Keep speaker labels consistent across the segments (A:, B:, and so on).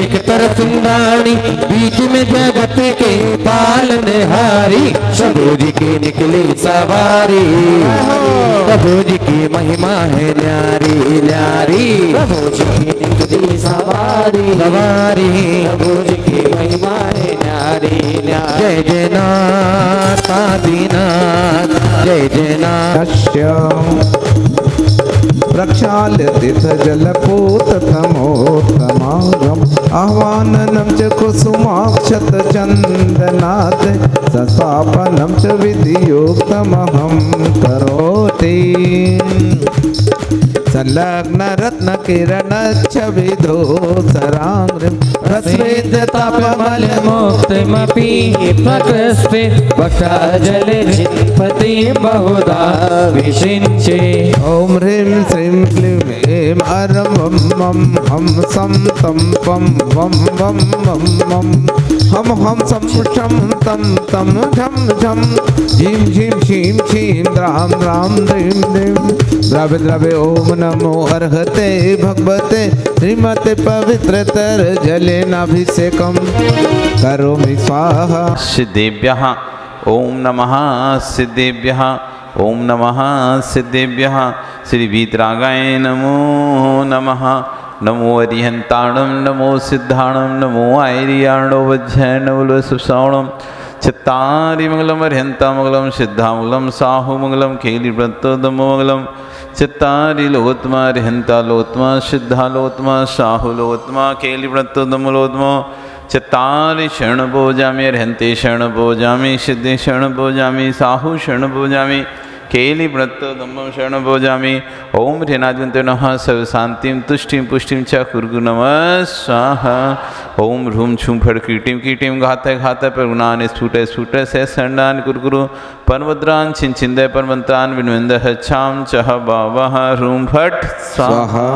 A: एक तरफ इंद्राणी, बीच में जगत के पालनहारी। प्रभु जी की निकली सवारी, प्रभु जी की महिमा है न्यारी न्यारी। प्रभु जी की निकली सवारी सवारी, प्रभु जी की महिमा है न्यारी न्यारी। जय जय नाथ आदिनाथ, जय जय नाथ।
B: प्रक्षाल्यतीर्थ जलपूततमोत्तमागम आह्वाननं च कुसुमाक्षत चन्दनात् संस्थापनं च विधियोक्तमहं करोति। संलग्न रत्न किरण छविधो सरांग्रिम प्रस्वेद तापमल
A: मुक्तिमपि प्रकृष्टे वक्षाजले चित्पति बहुधा विषिञ्चे।
B: ओम ह्रीं श्रीं क्लीं ऐं अरं वं वं हम सं तं पं वं वं वं वं हम हम सं शं तं तं झं झं झीं झीं शीं शीं द्रां द्रां द्रीं द्रीं द्रव्य द्रव्य। ओम नमो अर्हते भगवते श्रीमते पवित्रतर जलेनाभिषेकं करोमि स्वाहा।
C: सिद्धेभ्यः ओम नमः सिद्धेभ्यः ओम नमः सिद्धेभ्यः। श्री वीतरागाय नमो नमः। नमो अरिहंताणं नमो सिद्धाणं नमो आयर्याणो वज्रैर्नवलो सुश्रावणं चित्तारि मंगलम अरिहंता मंगलम सिद्धा मंगलम साहु मंगलम केलिव्रतोदमो मंगलम चित्तारि लोत्मा अरिहंता लोत्मा सिद्धा लोत्मा साहु लोत्मा केलिव्रतोदमो लोत्मा चित्तारि शरण भोजामि अरिहंते शरण भोजामि सिद्धे शरण भोजामि साहु शरण भोजामि केली व्रत दम्बम शरण भोजामि। ओम ह्रीनाद्यन्ते नमः सर्व शांतिं तुष्टिं पुष्टिं च कुरु नमः स्वाहा। ओम ह्रूम छूम फड़ कीटिं कीटिं घातय घातय परगुणान स्फुटय स्फुटय से संडान कुरकुरु परमद्रान छिंछिंदय परमंत्रान विन्वंद हच्छाम चह बावः ह्रूम फट स्वाहा।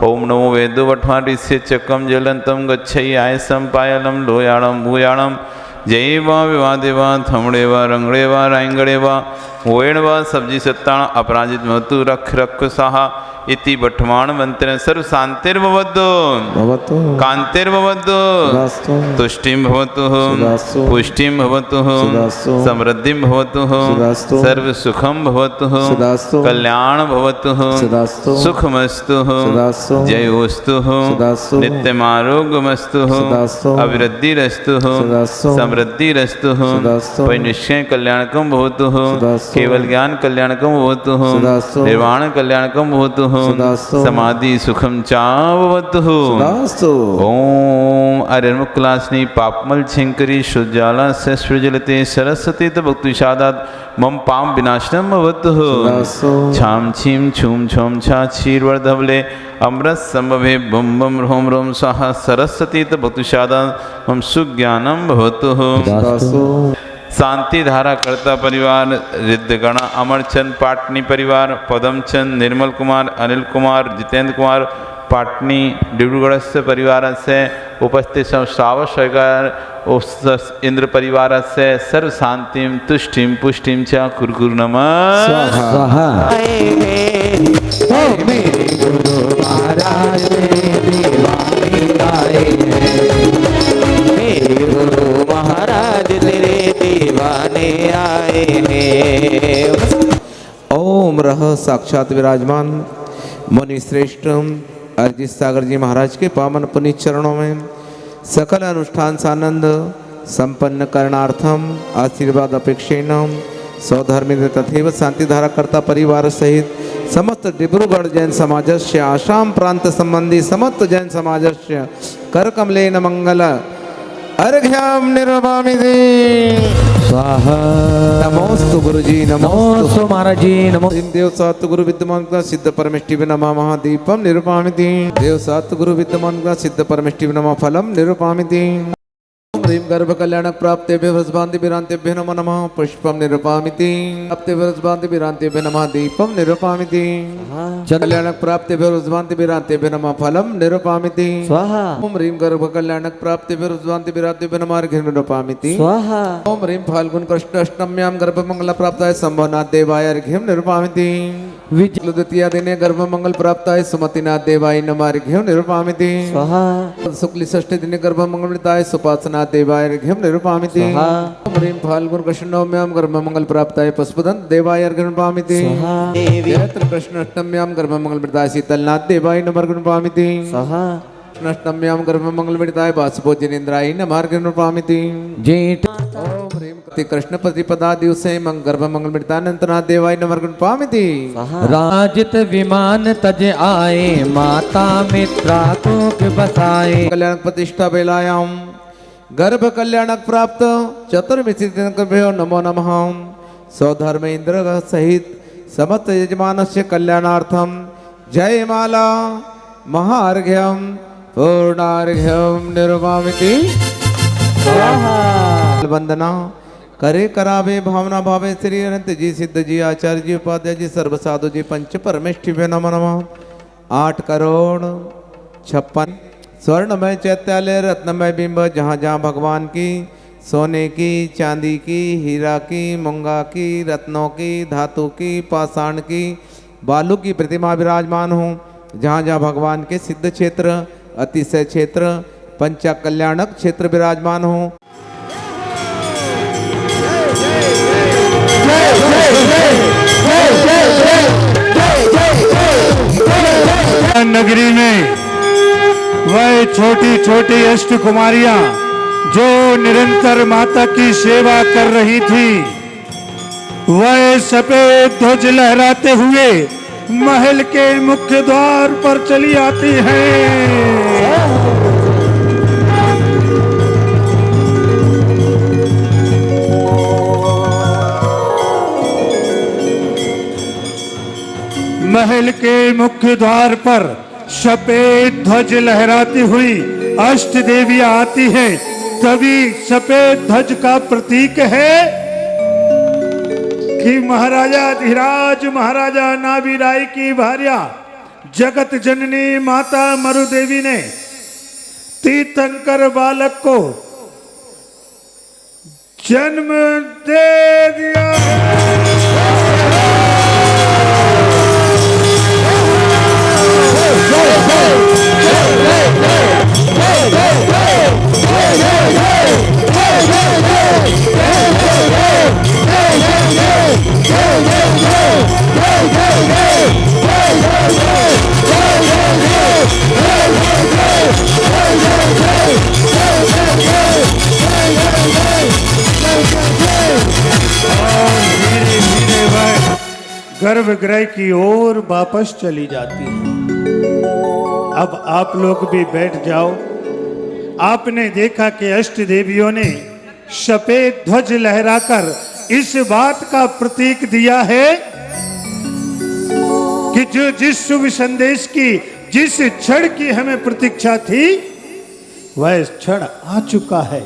C: ओम नमो वेदो वठमाटिस्य चक्रम ज्वलंतं गच्छै आयसं पायलं लोयाणं भूयाणं। जय वा विवादे वा थमड़े वा रंगड़े वा रायंगड़े वा वेण वा सब्जी सत्ताण अपराजित महतु रख रख साहा इति बठमाण मंत्र सर्व शांतिर्भवतु कांतिर्भवतु तुष्टिं भवतु पुष्टिं भवतु समृद्धिं भवतु सर्व सुखं भवतु कल्याण भवतु सुखमस्तु जयोस्तु नित्यमारोग्यमस्तु अभिवृद्धिरस्तु समृद्धिरस्तु परिनिश्चय कल्याणकं भवतु केवल ज्ञान कल्याणकं भवतु निर्वाण कल्याणकं भवतु समाधि सुखम चावतु। ओम अरिर्मुक्लास्नि पापमल छिंकरी शुज्जाला से सृजलते सरस्वती भक्तिषादात मम पाम विनाशनम भवतु। छाम छीम छूम छौम छा क्षीरवर्धवले अमृत संभवे बम बम रोम रोम स्वाहा सरस्वती भक्तिषादात मम सुज्ञानम भवतु। शांति धारा कर्ता परिवार रिद्धगण अमरचंद पाटनी परिवार पदमचंद निर्मल कुमार अनिल कुमार जितेंद्र कुमार पाटनी डिब्रूगढ़ से परिवार से उपस्थित श्रावक इंद्र परिवार से सर्व शांतिम तुष्टिम पुष्टिम च कुरकुरु नमः स्वाहा।
A: महाराज तेरे दीवाने आए हैं।
B: ओम रह साक्षात विराजमान मुनि श्रेष्ठ अरिजीत सागर जी महाराज के पावन पुनीत चरणों में सकल अनुष्ठान सानंद संपन्न करणार्थम आशीर्वाद अपेक्षेण सौधर्मित तथैव शांति धारा कर्ता परिवार सहित समस्त डिब्रूगढ़ जैन समाजस्य आसाम प्रांत संबंधी समस्त जैन समाजस्य कर कमलेन मंगल अर्घ्यम निर्वामि
A: स्वाहा।
B: नमोस्तु गुरुजी
A: नमोस्तु महाराज जी नमो।
B: देव सात गुरु विद्यमान सिद्ध परमेष्टि नमः महादीपम निरूपामिति। देव सात गुरु विद्यमान सिद्ध परमेष्टि नमः फलम निरूपामिति। ह्रीं गर्भ कल्याणक प्राप्तेभ्य व्रजभान्ति विरान्तेभ्य नमो नमः पुष्पम निरूपामिति। प्राप्ते व्रजभान्ति विरान्तेभ्य नमः दीपम निरूपामिति। कल्याणक प्राप्तेभ्य व्रजभान्ति विरान्तेभ्य नमः फलम निरूपामिति स्वाहा। ओम ह्रीं गर्भ कल्याणक प्राप्तेभ्य व्रजभान्ति विरान्तेभ्य नमः अर्घ्यं निरूपामिति स्वाहा। ओम ह्रीं फाल्गुन कृष्ण अष्टम्यां गर्भमंगल प्राप्ताय संभवनाथ देवाय अर्घ्यं निरूपामिति।
A: विजय
B: द्वितीया दिने गर्भ मंगल प्राप्ताय सुमतिनाथ देवाय नमार्घ्यं निरूपामिति
A: स्वाहा
B: शुक्ल षष्ठी दिने गर्भ मंगल प्राप्ताय सुपासनाथ देवाय अर्घ्यं निरूपामिति
A: स्वाहा।
B: ह्रीं फाल्गुन कृष्ण नवम्यां गर्भ मंगल प्राप्ताय पशुपतन देवाय अर्घ्यं निरूपामिति
A: स्वाहा देवी
B: चैत्र कृष्ण अष्टम्यां गर्भ मंगल प्राप्ताय शीतलनाथ देवाय नमर्घ्यं निरूपामिति
A: स्वाहा
B: कृष्णाष्टम्यां गर्भ मंगल प्राप्ताय वासुभोजनेन्द्राय नमार्घ्यं निरूपामिति
A: जेठ
B: ओम ह्रीं कति कृष्ण प्रतिपदा दिवसे गर्भ मंगल प्राप्तानंतनाथ देवाय नमर्घ्यं निरूपामिति
A: राजित विमान तज आए माता मित्रा को बसाए
B: कल्याण प्रतिष्ठा बेलायां गर्भ कल्याणक प्राप्त चतुर्विंशति दिनकर्भ्यो नमो नमः सौधर्म इंद्र सहित समस्त यजमानस्य कल्याणार्थम जय माला महार्घ्यम पूर्णार्घ्यम निरूपामिति वंदना करे करावे भावना भावे श्री अनंत जी सिद्ध जी आचार्य जी उपाध्याय जी सर्व साधु जी पंच परमेष्ठिभ्यो नमो नमः 8 करोड़ 56 स्वर्णमय चैत्यालय रत्नमय बिंब जहाँ जहाँ भगवान की सोने की चांदी की हीरा की मूंगा की रत्नों की धातु की पाषाण की बालू की प्रतिमा विराजमान हो जहाँ जहाँ भगवान के सिद्ध क्षेत्र अतिशय क्षेत्र पंचा कल्याणक क्षेत्र विराजमान हो
D: नगरी में वह छोटी छोटी अष्ट कुमारियां जो निरंतर माता की सेवा कर रही थी वह सफेद ध्वज लहराते हुए महल के मुख्य द्वार पर चली आती हैं। महल के मुख्य द्वार पर सफेद ध्वज लहराती हुई अष्ट देवियां आती हैं। तभी सफेद ध्वज का प्रतीक है कि महाराजा धीराज महाराजा नाभिराय की भार्या जगत जननी माता मरुदेवी ने तीर्थंकर बालक को जन्म दे दिया गर्भगृह की ओर वापस चली जाती है। अब आप लोग भी बैठ जाओ। आपने देखा कि अष्ट देवियों ने सफेद ध्वज लहराकर इस बात का प्रतीक दिया है कि जो जिस शुभ संदेश की जिस क्षण की हमें प्रतीक्षा थी वह क्षण आ चुका है।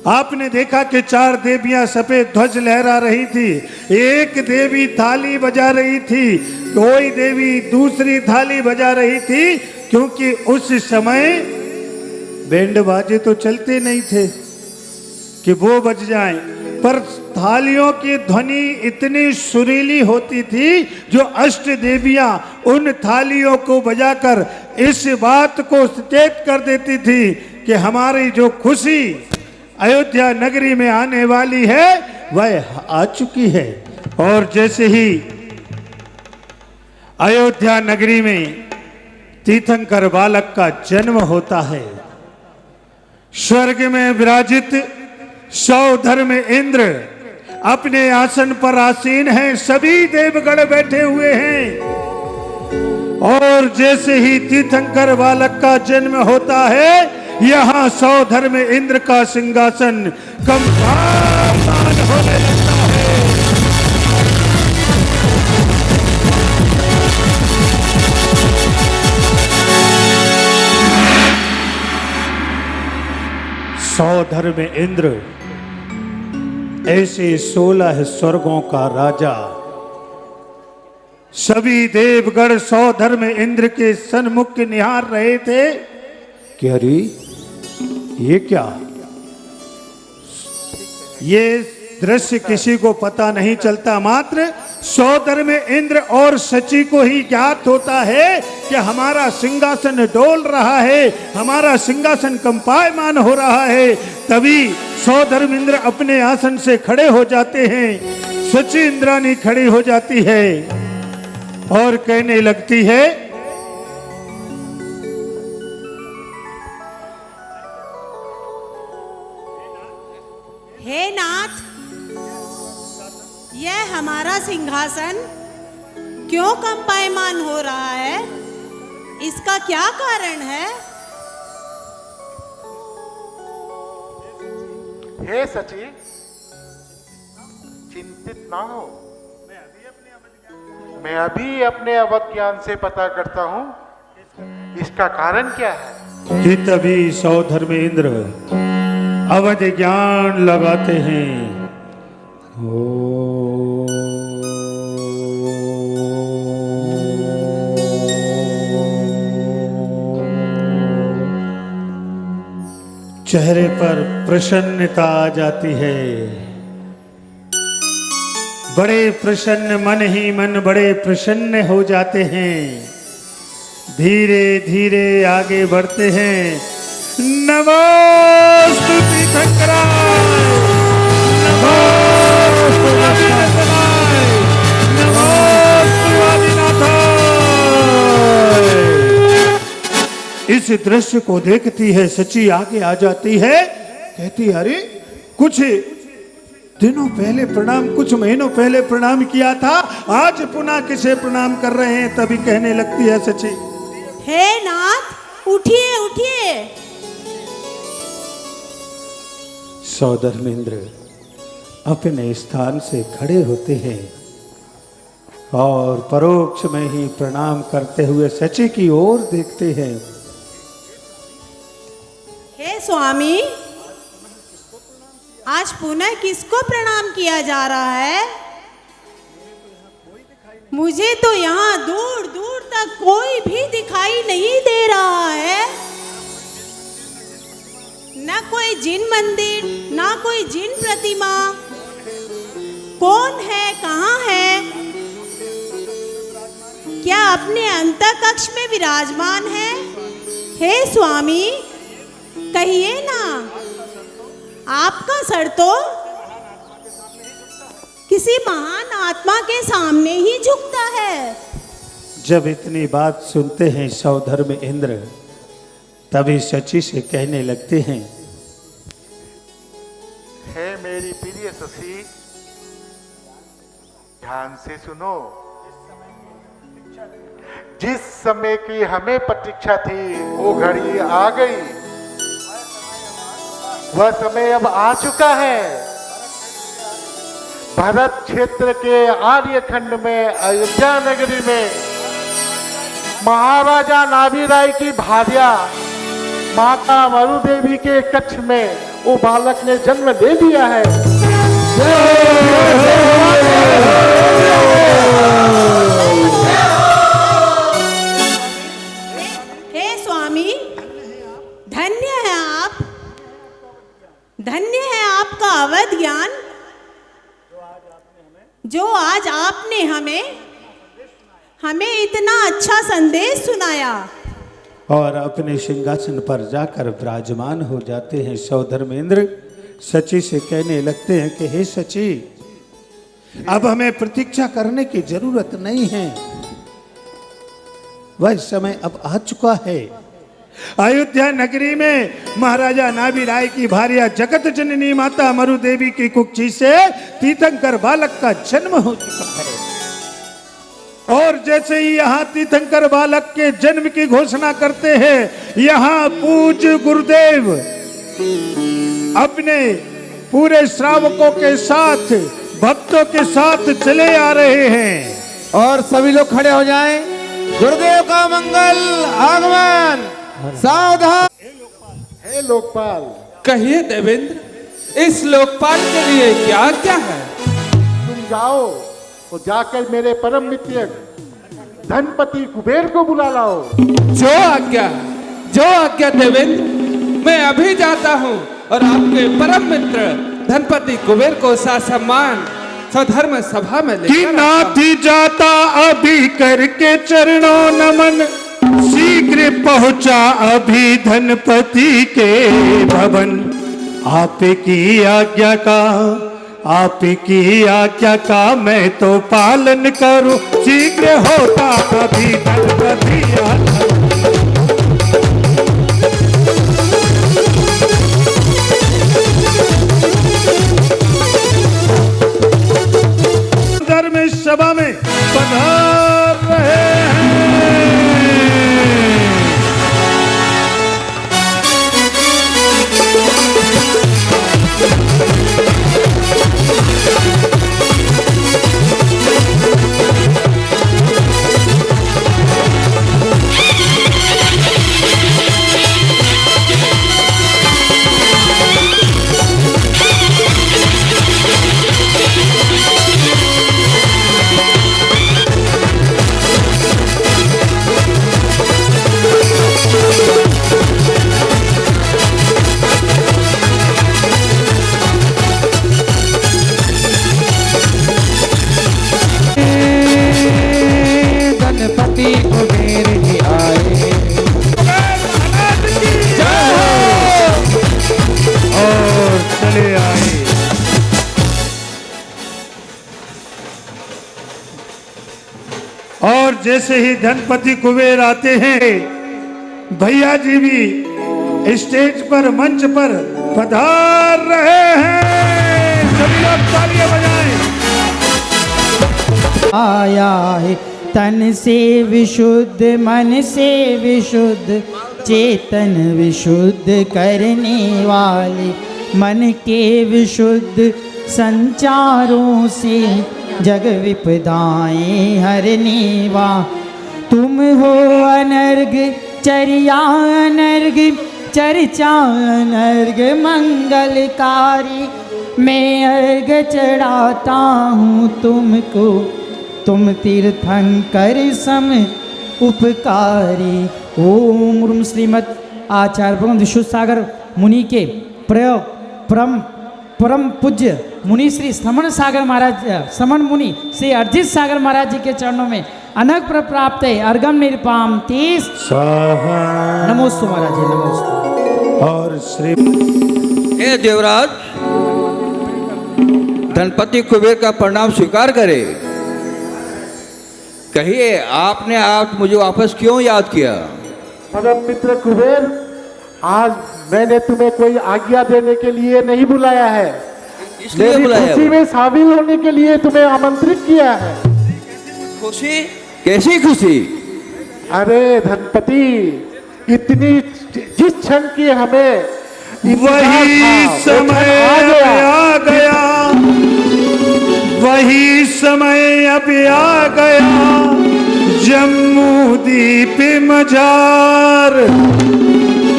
D: आपने देखा कि 4 देवियां सफेद ध्वज लहरा रही थी। एक देवी थाली बजा रही थी, कोई देवी दूसरी थाली बजा रही थी, क्योंकि उस समय बैंड बाजे तो चलते नहीं थे कि वो बज जाएं, पर थालियों की ध्वनि इतनी सुरीली होती थी जो अष्ट देवियां उन थालियों को बजाकर इस बात को सचेत कर देती थी कि हमारी जो खुशी अयोध्या नगरी में आने वाली है वह आ चुकी है। और जैसे ही अयोध्या नगरी में तीर्थंकर बालक का जन्म होता है, स्वर्ग में विराजित सौधर्म इंद्र अपने आसन पर आसीन हैं, सभी देवगण बैठे हुए हैं। और जैसे ही तीर्थंकर बालक का जन्म होता है, यहाँ सौधर्म इंद्र का सिंहासन कंपायमान होने लगता है। सौधर्म इंद्र ऐसे 16 स्वर्गों का राजा, सभी देवगण सौधर्म इंद्र के सन्मुख निहार रहे थे कि अरे ये क्या, ये दृश्य किसी को पता नहीं चलता, मात्र सौदर में इंद्र और शची को ही ज्ञात होता है कि हमारा सिंहासन डोल रहा है, हमारा सिंहासन कंपायमान हो रहा है। तभी सौधर्म इंद्र अपने आसन से खड़े हो जाते हैं, शची इंद्रानी खड़ी हो जाती है और कहने लगती है,
E: हे नाथ, यह हमारा सिंहासन क्यों कंपायमान हो रहा है? इसका क्या कारण है?
F: हे सची, चिंतित ना हो। मैं अभी अपने अवध ज्ञान से पता करता हूँ इसका कारण क्या है।
D: कि तभी सौधर्म इंद्र अवध ज्ञान लगाते हैं। चेहरे पर प्रसन्नता आ जाती है। बड़े प्रसन्न, मन ही मन बड़े प्रसन्न हो जाते हैं। धीरे धीरे आगे बढ़ते हैं। नमोस्तु तीर्थंकराय, नमोस्तु आदिनाथाय, नमोस्तु आदिनाथाय। इस दृश्य को देखती है शची, आगे आ जाती है, कहती अरे कुछ दिनों पहले प्रणाम, कुछ महीनों पहले प्रणाम किया था, आज पुनः किसे प्रणाम कर रहे हैं? तभी कहने लगती है शची,
E: हे नाथ, उठिए उठिए।
D: सौधर्म इंद्र अपने स्थान से खड़े होते हैं और परोक्ष में ही प्रणाम करते हुए शची की ओर देखते हैं।
E: हे स्वामी, आज पुनः किसको प्रणाम किया जा रहा है? मुझे तो यहाँ दूर दूर तक कोई भी दिखाई नहीं दे रहा है। ना कोई जिन मंदिर, ना कोई जिन प्रतिमा। कौन है, कहाँ है? क्या अपने अंतःकक्ष में विराजमान है? हे स्वामी, कहिए ना, आपका सर तो किसी महान आत्मा के सामने ही झुकता है।
D: जब इतनी बात सुनते हैं सौधर्म इंद्र, तभी शची से कहने लगते हैं,
F: हे मेरी प्रिय शची, ध्यान से सुनो। जिस समय की हमें प्रतीक्षा थी वो घड़ी आ गई। वह समय अब आ चुका है। भरत क्षेत्र के आर्यखंड में अयोध्या नगरी में महाराजा नाभिराय की भार्या माता मरु देवी के कक्ष में वो बालक ने जन्म ले लिया है।
E: हे स्वामी, धन्य है आप, धन्य है आपका अवध ज्ञान, जो आज आपने हमें इतना अच्छा संदेश सुनाया।
D: और अपने सिंहासन पर जाकर विराजमान हो जाते हैं। सौधर्म इंद्र शची से कहने लगते हैं कि हे शची, अब हमें प्रतीक्षा करने की जरूरत नहीं है। वह समय अब आ चुका है। अयोध्या नगरी में महाराजा नाभिराय की भार्या जगत जननी माता मरु देवी की कुक्षी से तीर्थंकर बालक का जन्म हो चुका है। और जैसे ही यहाँ तीर्थंकर बालक के जन्म की घोषणा करते हैं, यहाँ पूज्य गुरुदेव अपने पूरे श्रावकों के साथ, भक्तों के साथ चले आ रहे हैं।
B: और सभी लोग खड़े हो जाएं। गुरुदेव का मंगल आगमन। सावधान।
F: हे लोकपाल,
G: कहिए देवेंद्र, इस लोकपाल के लिए क्या क्या है?
F: तुम जाओ तो जाकर मेरे परम मित्र धनपति कुबेर को बुला लाओ।
G: जो आज्ञा देवेंद्र, मैं अभी जाता हूँ और आपके परम मित्र धनपति कुबेर को स्वधर्म सभा में
D: कि
G: लेकर
D: नाथ जाता अभी करके चरणों नमन, शीघ्र पहुंचा अभी धनपति के भवन। आपकी आज्ञा का मैं तो पालन करूं, शीघ्र होता अभी धनपति धर्म सभा में पधार रहे हैं।
A: गणपति कुबेर जी आए
D: और चले आए। और जैसे ही धनपति कुबेर आते हैं, भैया जी भी स्टेज पर मंच पर पधार रहे हैं। सभी लोग तालियां बजाएं।
H: आया है तन से विशुद्ध, मन से विशुद्ध, चेतन विशुद्ध करने वाले, मन के विशुद्ध संचारों से जग विपदाएं हरने वा। तुम हो अनर्घ चर्या अनर्घ चर्चा अनर्घ मंगलकारी, मैं अर्घ चढ़ाता हूँ तुमको, तुम तीर्थंकर सम उपकारी। ओम रूम श्रीमद आचार्य भगवान विशुद्ध सागर मुनि के परम पूज्य मुनि श्री समन सागर महाराज, समन मुनि श्री अर्जित सागर महाराज जी के चरणों में अनग प्राप्त है। अर्गम निरपाम 30 नमोस्तु महाराज जी, नमोस्तु।
D: और श्री
I: हे देवराज, धनपति कुबेर का प्रणाम स्वीकार करे। कहिए, आपने आज मुझे वापस क्यों याद किया?
F: परम मित्र कुबेर, आज मैंने तुम्हें कोई आज्ञा देने के लिए नहीं बुलाया है,
I: इसलिए
F: मेरी
I: बुलाया
F: खुशी में शामिल होने के लिए तुम्हें आमंत्रित किया है।
I: खुशी? कैसी खुशी?
F: अरे धनपति, इतनी जिस क्षण की हमें
D: वही समय आ गया, वही समय अब आ गया, जम्मू दीप मजार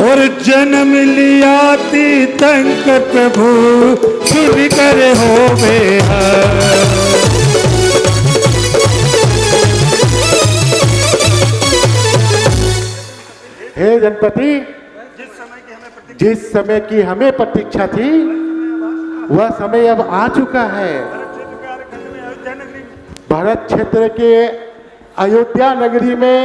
D: और जन्म लिया तीर्थंकर प्रभु, सुन कर हो बेहद।
F: हे गणपति, जिस समय की हमें प्रतीक्षा थी वह समय अब आ चुका है। भरत क्षेत्र के अयोध्या नगरी में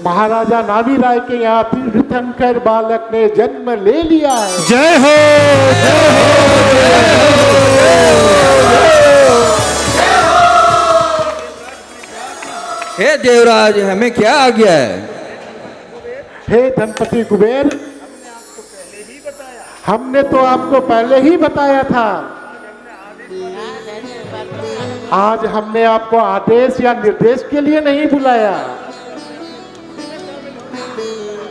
F: महाराजा नावी राय के यहाँ तीर्थंकर बालक ने जन्म ले लिया है।
D: जय हो, जय हो।
I: हे देवराज, हमें क्या आ गया है?
F: हे धनपति कुबेर, हमने तो आपको पहले ही बताया था। आज हमने आपको आदेश या निर्देश के लिए नहीं बुलाया,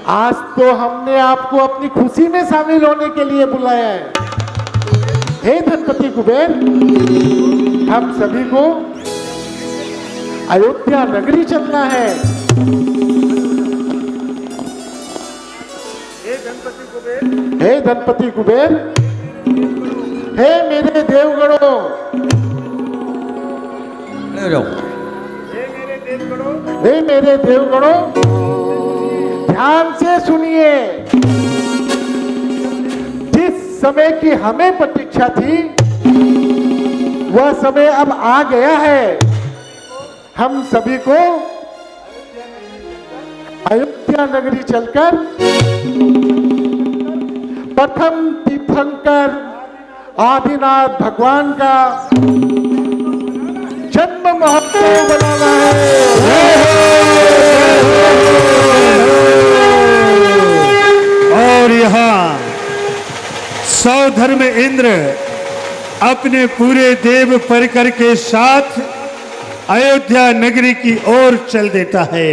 F: आज तो हमने आपको अपनी खुशी में शामिल होने के लिए बुलाया है। हे धनपति कुबेर, हम सभी को अयोध्या नगरी चलना है। हे धनपति कुबेर, हे मेरे देवगणों, हे मेरे देवगणों, ध्यान से सुनिए। जिस समय की हमें प्रतीक्षा थी वह समय अब आ गया है। हम सभी को अयोध्या नगरी चलकर प्रथम तीर्थंकर आदिनाथ भगवान का जन्म महोत्सव मनाना है।
D: और यहाँ सौधर्म इंद्र अपने पूरे देव परिकर के साथ अयोध्या नगरी की ओर चल देता है।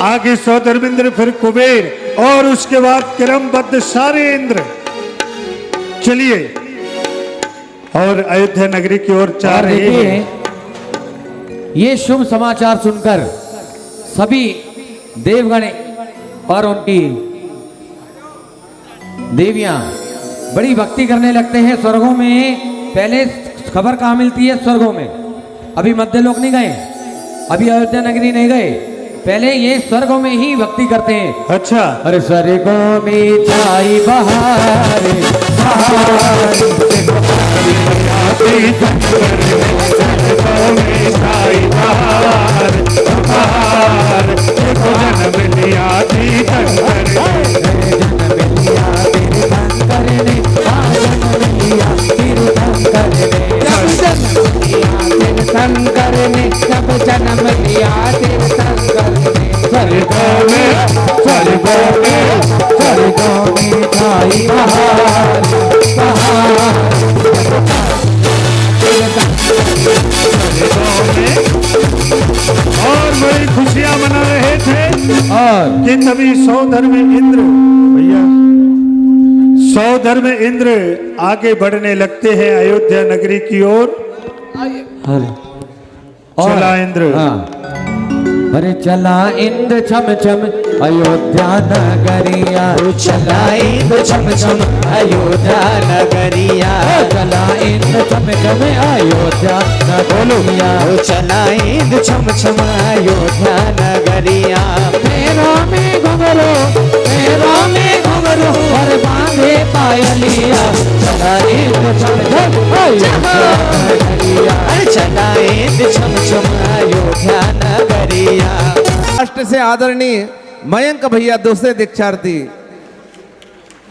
D: आगे सौधर्मेंद्र, फिर कुबेर और उसके बाद क्रमबद्ध सारे इंद्र चलिए और अयोध्या नगरी की ओर जा रहे हैं।
A: ये शुभ समाचार सुनकर सभी देवगण और उनकी देवियां बड़ी भक्ति करने लगते हैं। स्वर्गों में पहले खबर कहाँ मिलती है? स्वर्गों में। अभी मध्य लोक नहीं गए, अभी अयोध्या नगरी नहीं गए, पहले ये स्वर्गों में ही भक्ति करते हैं।
D: अच्छा।
A: अरे स्वर्गों में छाई बहार, शंकर ने सब जन्म लिया तीर्थंकर ने। स्वर्गों में छाई बहार,
D: और बड़ी खुशियां मना रहे थे। और कि तभी सौधर्म इंद्र, भैया सौधर्म इंद्र आगे बढ़ने लगते हैं अयोध्या नगरी की ओर। चला इंद्र।
A: अरे चला इंद्र छम छम अयोध्या नगरिया,
J: चला इंद्र छम छम अयोध्या नगरिया,
A: चला इंद्र छम छम अयोध्या नगरिया,
J: चला इंद्र छम छम अयोध्या नगरिया।
A: पैरों में घुंघरू, पैरों में घुंघरू और बांधे पायलिया, चला इंद्र छम छम अयोध्या नगरिया,
J: चला इंद्र छम छम अयोध्या नगरिया।
B: राष्ट्र से आदरणीय मयंक भैया दूसरे दीक्षार्थी,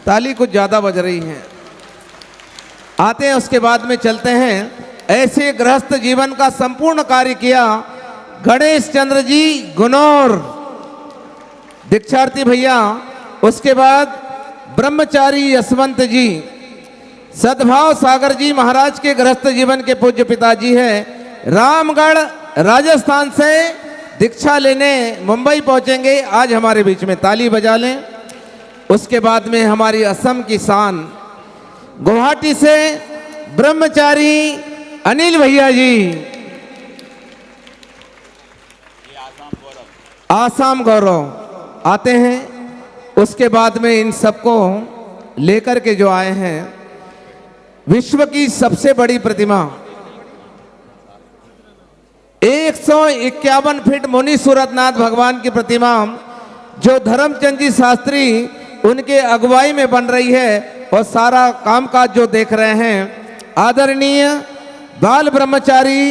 B: ताली कुछ ज्यादा बज रही है, आते हैं। उसके बाद में चलते हैं। ऐसे गृहस्थ जीवन का संपूर्ण कार्य किया गणेश चंद्र जी गुनौर दीक्षार्थी भैया। उसके बाद ब्रह्मचारी यशवंत जी, सद्भाव सागर जी महाराज के गृहस्थ जीवन के पूज्य पिताजी हैं। रामगढ़ राजस्थान से दीक्षा लेने मुंबई पहुंचेंगे आज हमारे बीच में, ताली बजा लें। उसके बाद में हमारी असम की शान गुवाहाटी से ब्रह्मचारी अनिल भैया जी, आसाम गौरव आते हैं। उसके बाद में इन सबको लेकर के जो आए हैं विश्व की सबसे बड़ी प्रतिमा 151 फीट मुनि सूरतनाथ भगवान की प्रतिमा जो धर्मचंद जी शास्त्री उनके अगुवाई में बन रही है और सारा कामकाज जो देख रहे हैं आदरणीय बाल ब्रह्मचारी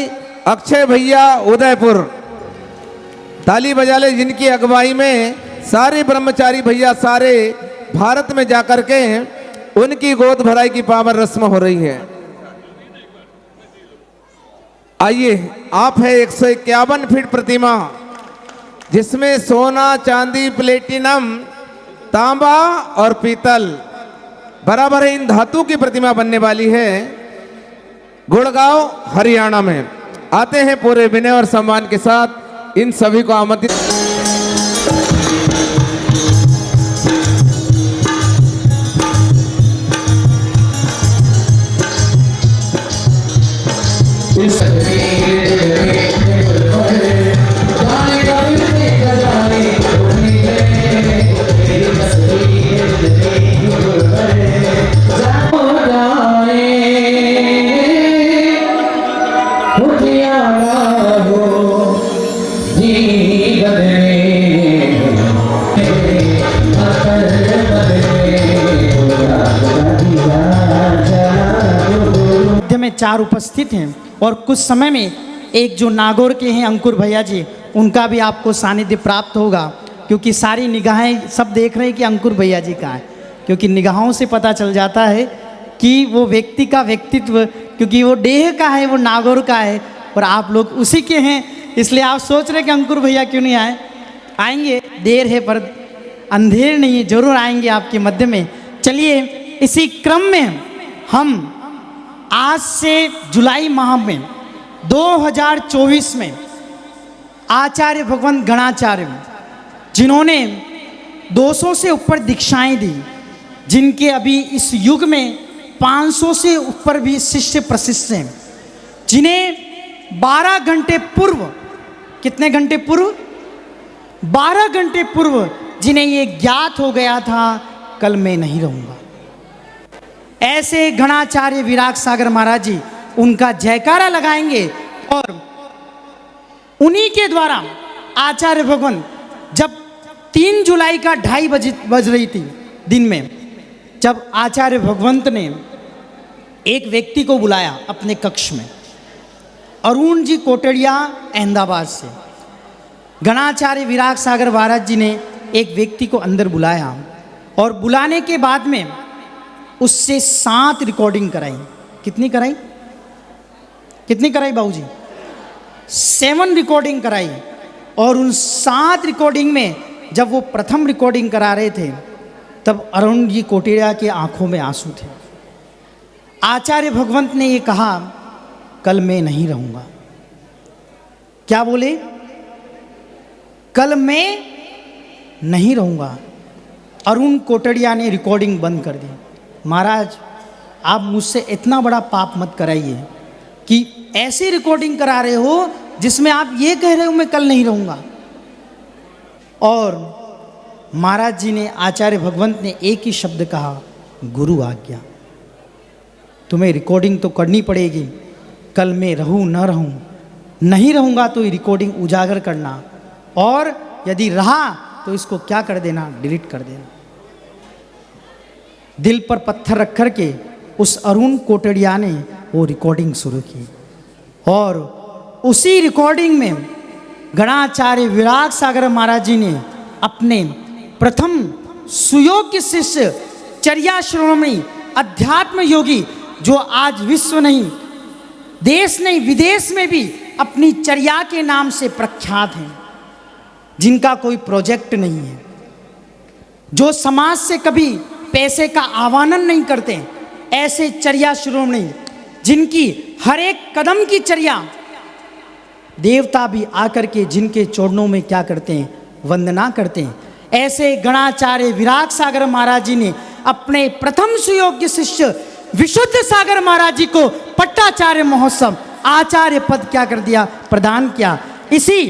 B: अक्षय भैया उदयपुर, ताली बजा ले, जिनकी अगुवाई में सारे ब्रह्मचारी भैया सारे भारत में जाकर के उनकी गोद भराई की पावन रस्म हो रही है। आइए, आप है 151 फीट प्रतिमा जिसमें सोना चांदी प्लेटिनम तांबा और पीतल बराबर है, इन धातु की प्रतिमा बनने वाली है गुड़गांव हरियाणा में। आते हैं पूरे विनय और सम्मान के साथ इन सभी को आमंत्रित।
A: जी
H: चार उपस्थित हैं और कुछ समय में एक जो नागौर के हैं अंकुर भैया जी, उनका भी आपको सानिध्य प्राप्त होगा, क्योंकि सारी निगाहें सब देख रहे हैं कि अंकुर भैया जी कहाँ है, क्योंकि निगाहों से पता चल जाता है कि वो व्यक्ति का व्यक्तित्व, क्योंकि वो डेह का है, वो नागौर का है और आप लोग उसी के हैं, इसलिए आप सोच रहे कि अंकुर भैया क्यों नहीं आए। आएंगे, देर है पर अंधेर नहीं है, जरूर आएंगे आपके मध्य में। चलिए इसी क्रम में हम आज से जुलाई माह में 2024 में आचार्य भगवंत गणाचार्य, जिन्होंने 200 से ऊपर दीक्षाएं दी, जिनके अभी इस युग में 500 से ऊपर भी शिष्य प्रशिष्य हैं, जिन्हें 12 घंटे पूर्व, कितने घंटे पूर्व, 12 घंटे पूर्व जिन्हें ये ज्ञात हो गया था कल मैं नहीं रहूंगा, ऐसे गणाचार्य विराग सागर महाराज जी उनका जयकारा लगाएंगे। और उन्हीं के द्वारा आचार्य भगवान, जब 3 जुलाई का 2:30 बज रही थी दिन में, जब आचार्य भगवंत ने एक व्यक्ति को बुलाया अपने कक्ष में, अरुण जी कोटड़िया अहमदाबाद से, गणाचार्य विराग सागर महाराज जी ने एक व्यक्ति को अंदर बुलाया और बुलाने के बाद में उससे 7 रिकॉर्डिंग कराई। कितनी कराई, कितनी कराई बाबूजी? 7 रिकॉर्डिंग कराई। और उन 7 रिकॉर्डिंग में जब वो प्रथम रिकॉर्डिंग करा रहे थे तब अरुण जी कोटेरिया के आंखों में आंसू थे। आचार्य भगवंत ने ये कहा कल मैं नहीं रहूंगा। क्या बोले? कल मैं नहीं रहूंगा। अरुण कोटड़िया ने रिकॉर्डिंग बंद कर दी। महाराज आप मुझसे इतना बड़ा पाप मत कराइए कि ऐसी रिकॉर्डिंग करा रहे हो जिसमें आप ये कह रहे हो मैं कल नहीं रहूंगा। और महाराज जी ने, आचार्य भगवंत ने एक ही शब्द कहा, गुरु आज्ञा। तुम्हें रिकॉर्डिंग तो करनी पड़ेगी, कल मैं रहूं न रहूं, नहीं रहूंगा तो ये रिकॉर्डिंग उजागर करना, और यदि रहा तो इसको क्या कर देना, डिलीट कर देना। दिल पर पत्थर रख कर के उस अरुण कोटड़िया ने वो रिकॉर्डिंग शुरू की। और उसी रिकॉर्डिंग में गणाचार्य विराग सागर महाराज जी ने अपने प्रथम सुयोग्य शिष्य चर्या शिरोमणि अध्यात्म योगी, जो आज विश्व नहीं, देश नहीं, विदेश में भी अपनी चर्या के नाम से प्रख्यात हैं, जिनका कोई प्रोजेक्ट नहीं है, जो समाज से कभी पैसे का आह्वान नहीं करते, ऐसे चर्या शिरोमणि जिनकी हर एक कदम की चर्या देवता भी आकर के जिनके चरणों में क्या करते हैं, वंदना करते हैं, ऐसे गणाचार्य विराग सागर महाराज जी ने अपने प्रथम सुयोग्य शिष्य विशुद्ध सागर महाराज जी को पट्टाचार्य महोत्सव आचार्य पद क्या कर दिया, प्रदान किया। इसी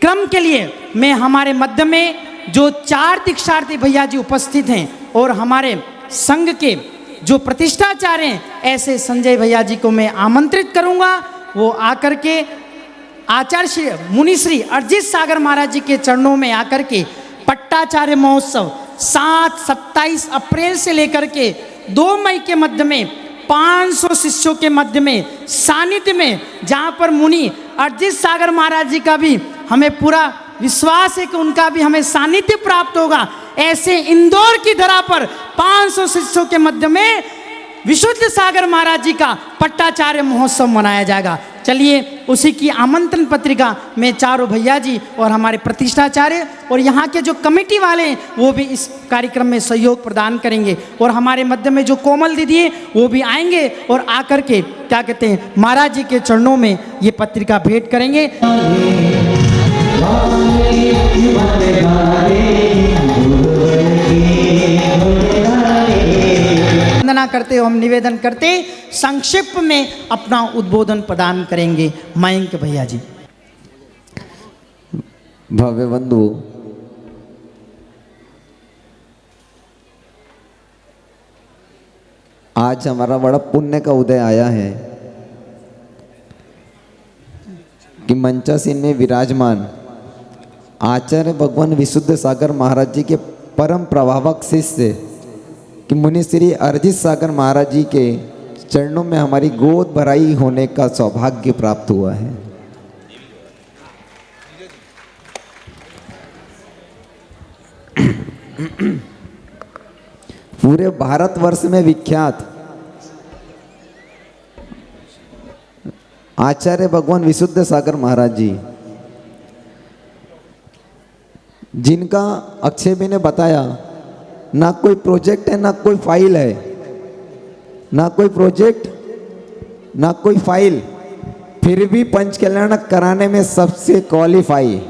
H: क्रम के लिए मैं हमारे मध्य में जो 4 दीक्षार्थी भैया जी उपस्थित हैं और हमारे संघ के जो प्रतिष्ठाचार्य हैं, ऐसे संजय भैया जी को मैं आमंत्रित करूंगा, वो आकर के आचार्य श्री मुनिश्री अरजित सागर महाराज जी के चरणों में आकर के पट्टाचार्य महोत्सव 7-27 अप्रैल से लेकर के 2 मई के मध्य में 500 शिष्यों के मध्य में सानिध्य में, जहाँ पर मुनि अरजित सागर महाराज जी का भी हमें पूरा विश्वास है कि उनका भी हमें सानिध्य प्राप्त होगा, ऐसे इंदौर की धरा पर 500 शिष्यों के मध्य में विशुद्ध सागर महाराज जी का पट्टाचार्य महोत्सव मनाया जाएगा। चलिए उसी की आमंत्रण पत्रिका में चारों भैया जी और हमारे प्रतिष्ठाचार्य और यहाँ के जो कमेटी वाले हैं वो भी इस कार्यक्रम में सहयोग प्रदान करेंगे, और हमारे मध्य में जो कोमल दीदी है वो भी आएंगे और आकर के क्या कहते हैं, महाराज जी के चरणों में ये पत्रिका भेंट करेंगे। वंदना करते हो, हम निवेदन करते संक्षिप्त में अपना उद्बोधन प्रदान करेंगे मयंक भैया जी।
A: भव्य बंधु, आज हमारा बड़ा पुण्य का उदय आया है कि मंचासीन में विराजमान आचार्य भगवान विशुद्ध सागर महाराज जी के परम प्रभावक शिष्य कि मुनि श्री अरजित सागर महाराज जी के चरणों में हमारी गोद भराई होने का सौभाग्य प्राप्त हुआ है। पूरे भारतवर्ष में विख्यात आचार्य भगवान विशुद्ध सागर महाराज जी, जिनका अक्षय भी ने बताया, ना कोई प्रोजेक्ट है ना कोई फाइल है, ना कोई प्रोजेक्ट ना कोई फाइल, फिर भी पंच कल्याण कराने में सबसे क्वालिफाई।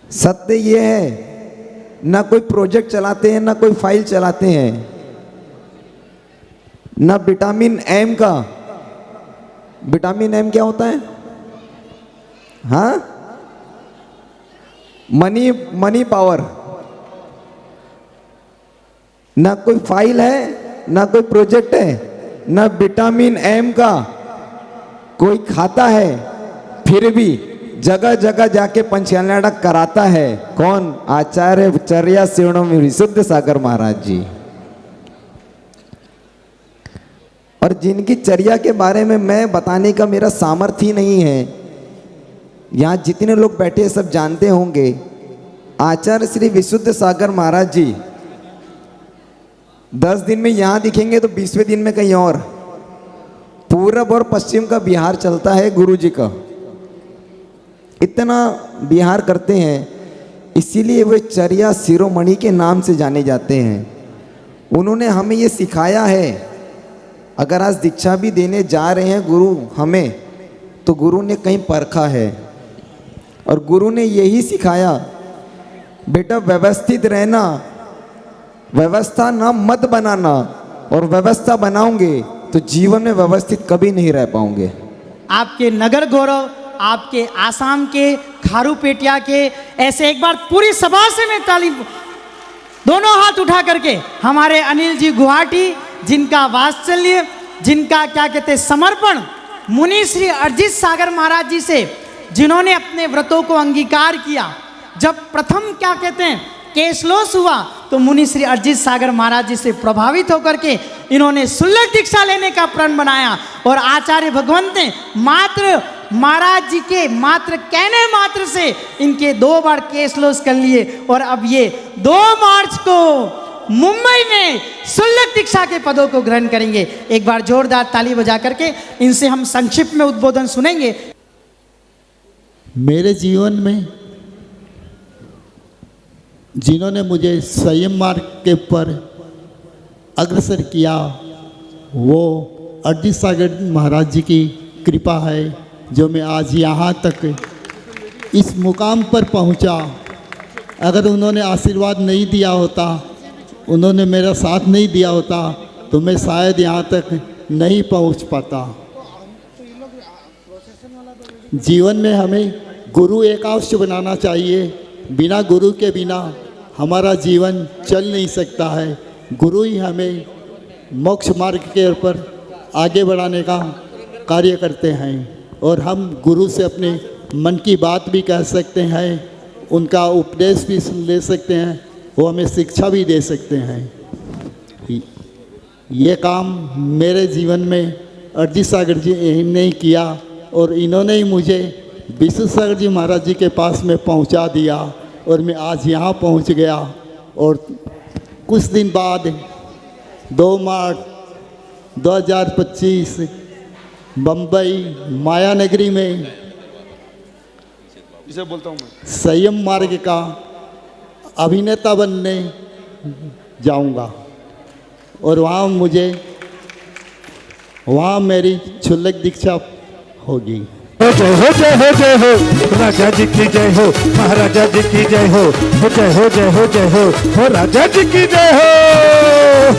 A: सत्य ये है, ना कोई प्रोजेक्ट चलाते हैं ना कोई फाइल चलाते हैं, ना विटामिन एम का, विटामिन एम क्या होता है? हाँ, मनी पावर। ना कोई फाइल है ना कोई प्रोजेक्ट है, ना विटामिन एम का कोई खाता है, फिर भी जगह जगह जाके पंचकल्याण कराता है। कौन? आचार्य चर्या सेवनों में विशुद्ध सागर महाराज जी। और जिनकी चर्या के बारे में मैं बताने का मेरा सामर्थ्य ही नहीं है, यहाँ जितने लोग बैठे सब जानते होंगे। आचार्य श्री विशुद्ध सागर महाराज जी 10 दिन में यहाँ दिखेंगे तो 20वें दिन में कहीं और। पूरब और पश्चिम का बिहार चलता है गुरु जी का, इतना बिहार करते हैं, इसीलिए वे चर्या शिरोमणि के नाम से जाने जाते हैं। उन्होंने हमें ये सिखाया है। अगर आज दीक्षा भी देने जा रहे हैं गुरु हमें, तो गुरु ने कहीं परखा है और गुरु ने यही सिखाया, बेटा व्यवस्थित रहना, व्यवस्था ना मत बनाना, और व्यवस्था बनाओगे तो जीवन में व्यवस्थित कभी नहीं रह पाओगे।
H: आपके नगर गौरव, आपके आसाम के, खारूपेटिया के, ऐसे एक बार पूरी सभा से मैं ताली, दोनों हाथ उठा करके हमारे अनिल जी गुवाहाटी, जिनका वात्सल्य, जिनका क्या कहते हैं समर्पण मुनि श्री अरजीत सागर महाराज जी से, जिन्होंने अपने व्रतों को अंगीकार किया। जब प्रथम क्या कहते हैं केस लॉस हुआ तो मुनि श्री अरजीत सागर महाराज जी से प्रभावित होकर के इन्होंने सुल्लक दीक्षा लेने का प्रण बनाया। और आचार्य भगवंत ने मात्र महाराज जी के मात्र कहने मात्र से इनके 2 बार केस लॉस कर लिए, और अब ये 2 मार्च को मुंबई में सुल्लक दीक्षा के पदों को ग्रहण करेंगे। एक बार जोरदार ताली बजा करके इनसे हम संक्षिप्त में उद्बोधन सुनेंगे।
K: मेरे जीवन में जिन्होंने मुझे संयम मार्ग के ऊपर अग्रसर किया, वो अरजीत सागर महाराज जी की कृपा है, जो मैं आज यहाँ तक इस मुकाम पर पहुँचा। अगर उन्होंने आशीर्वाद नहीं दिया होता, उन्होंने मेरा साथ नहीं दिया होता, तो मैं शायद यहाँ तक नहीं पहुँच पाता। जीवन में हमें गुरु एक अवश्य बनाना चाहिए। बिना गुरु के बिना हमारा जीवन चल नहीं सकता है। गुरु ही हमें मोक्ष मार्ग के ऊपर आगे बढ़ाने का कार्य करते हैं, और हम गुरु से अपने मन की बात भी कह सकते हैं, उनका उपदेश भी ले सकते हैं, वो हमें शिक्षा भी दे सकते हैं। ये काम मेरे जीवन में अरजीत सागर जी ने ही किया, और इन्होंने ही मुझे विशुद्ध सागर जी महाराज जी के पास में पहुंचा दिया, और मैं आज यहाँ पहुंच गया। और कुछ दिन बाद 2 मार्च 2025 बम्बई माया नगरी में इसे बोलता हूँ मैं संयम मार्ग का अभिनेता बनने जाऊंगा, और वहाँ मेरी क्षुल्लक दीक्षा होगी।
D: जय हो जय हो जय हो, राजा जी की जय हो, महाराजा जी की जय हो, जय हो जय हो जय हो, राजा जी की जय हो।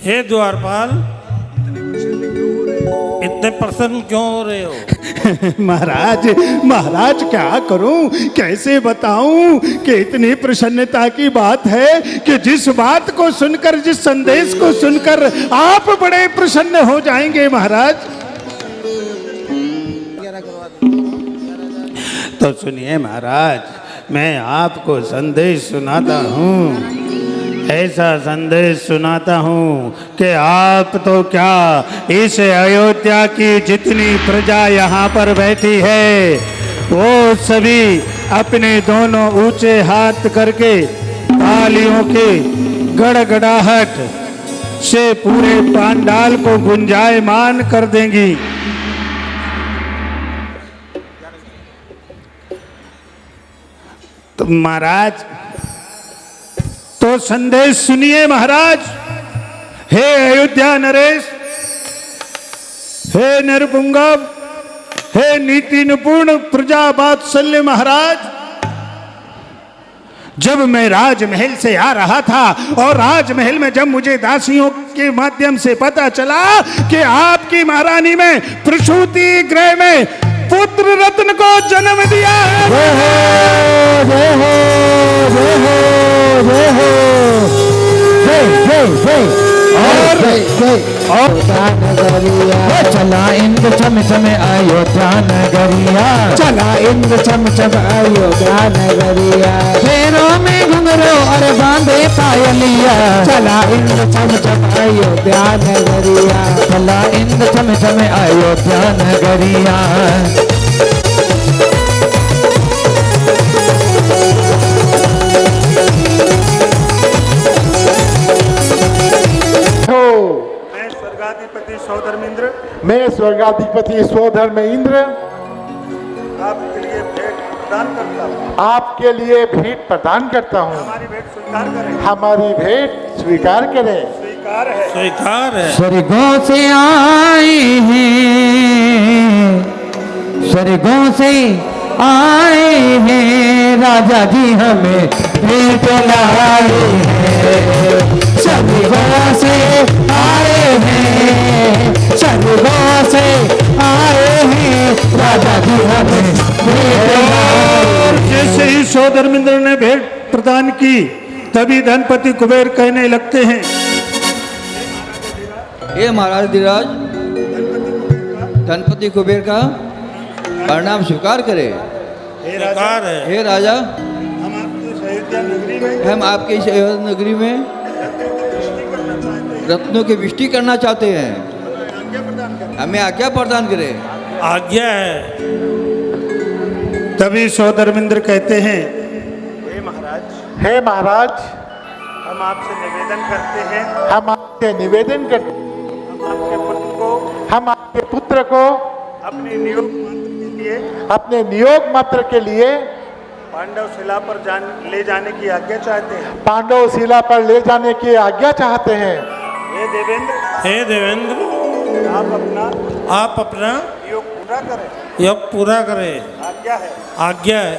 L: हे द्वारपाल, इतने प्रसन्न क्यों हो रहे हो?
D: महाराज क्या करूं, कैसे बताऊं कि इतनी प्रसन्नता की बात है कि जिस बात को सुनकर, जिस संदेश को सुनकर आप बड़े प्रसन्न हो जाएंगे महाराज। तो सुनिए महाराज, मैं आपको संदेश सुनाता हूँ, ऐसा संदेश सुनाता हूँ कि आप तो क्या, इस अयोध्या की जितनी प्रजा यहाँ पर बैठी है वो सभी अपने दोनों ऊंचे हाथ करके तालियों की गड़गड़ाहट से पूरे पांडाल को गुंजायमान कर देंगी। तो महाराज तो संदेश सुनिए महाराज। हे अयोध्या नरेश, हे नरपुंगव, हे नीति निपुण प्रजा वात्सल्य महाराज, जब मैं राजमहल से आ रहा था और राजमहल में जब मुझे दासियों के माध्यम से पता चला कि आपकी महारानी में प्रसूति गृह में पुत्र रत्न को जन्म दिया है,
A: और चला इंद्र चम चम अयोध्या नगरिया, चला इंद्र चम चम अयोध्या नगरिया, पैरों में घुंघरू और बांधे पायलिया, चला इंद्र चम चम अयोध्या नगरिया, चला इंद्र चम चम अयोध्या नगरिया।
F: मैं स्वर्गाधिपति स्वधर्म इंद्र
D: आपके लिए भेंट प्रदान करता हूँ,
F: आपके लिए भेंट प्रदान करता हूँ।
D: हमारी भेंट स्वीकार करें,
F: हमारी भेंट स्वीकार करें।
D: स्वीकार है,
L: स्वीकार है।
A: स्वर्गों से आए हैं, स्वर्गों से आए हैं राजा जी हमें भेंट लाए हैं, स्वर्गों से आए हैं, स्वर्गों से आए हैं राजा जी हमें भेंट लाए।
D: जैसे ही सौधर्मेंद्र ने भेंट प्रदान की तभी धनपति कुबेर कहने लगते हैं,
I: हे महाराज धीराज, धनपति कुबेर का प्रणाम स्वीकार करे।
L: स्वीकार है।
I: हे राजा,
D: हम आपकी इस अयोध्या नगरी में
I: हम आपके इस रत्नों की वृष्टि करना चाहते हैं, हमें आज्ञा प्रदान करें।
L: आज्ञा है।
D: तभी सौधर्मेंद्र कहते हैं,
F: हे महाराज,
D: हम आपसे निवेदन करते हैं,
F: हम आपसे निवेदन करते हैं, हम आपके पुत्र को
D: अपने नियोग मंत्र के लिए,
F: अपने नियोग मंत्र के लिए
D: पांडव शिला पर ले जाने की आज्ञा चाहते हैं।
F: पांडव शिला पर ले जाने की आज्ञा चाहते हैं।
D: हे देवेंद्र,
L: हे देवेंद्र,
D: आप अपना योग पूरा करें।
L: योग पूरा करें।
D: आज्ञा है।
L: आज्ञा है।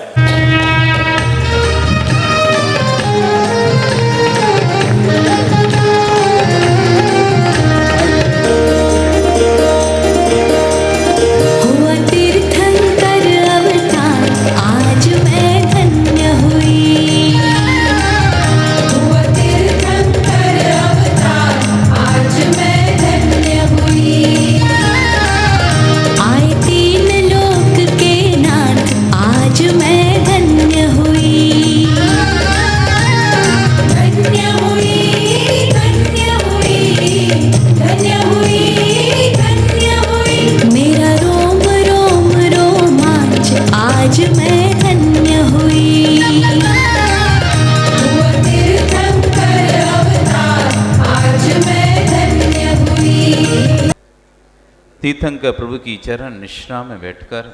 C: तीर्थंकर प्रभु की चरण निष्ठा में बैठकर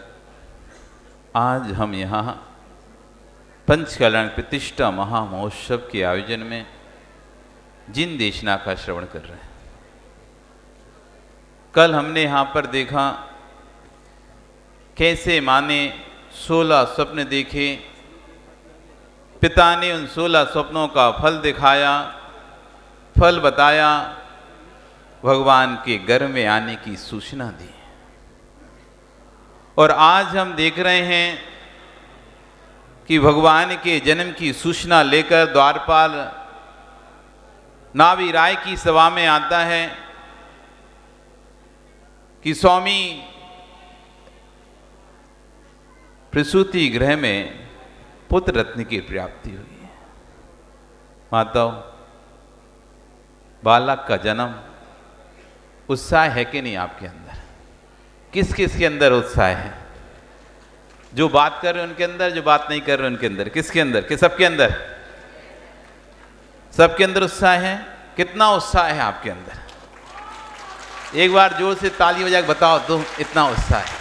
C: आज हम यहाँ पंचकल्याण प्रतिष्ठा महामहोत्सव के आयोजन में जिन देशना का श्रवण कर रहे हैं। कल हमने यहाँ पर देखा कैसे माँ ने 16 स्वप्न देखे, पिता ने उन 16 स्वप्नों का फल दिखाया, फल बताया, भगवान के घर में आने की सूचना दी। और आज हम देख रहे हैं कि भगवान के जन्म की सूचना लेकर द्वारपाल नावी राय की सभा में आता है कि स्वामी प्रसूति गृह में पुत्र रत्न की प्राप्ति हुई है। माताओं, बालक का जन्म उत्साह है कि नहीं आपके अंदर? किस किस के अंदर उत्साह है? जो बात कर रहे हैं उनके अंदर, जो बात नहीं कर रहे उनके अंदर, किसके अंदर? कि सबके अंदर? सबके अंदर उत्साह है। कितना उत्साह है आपके अंदर? एक बार जोर से ताली बजा के बताओ तो इतना उत्साह है।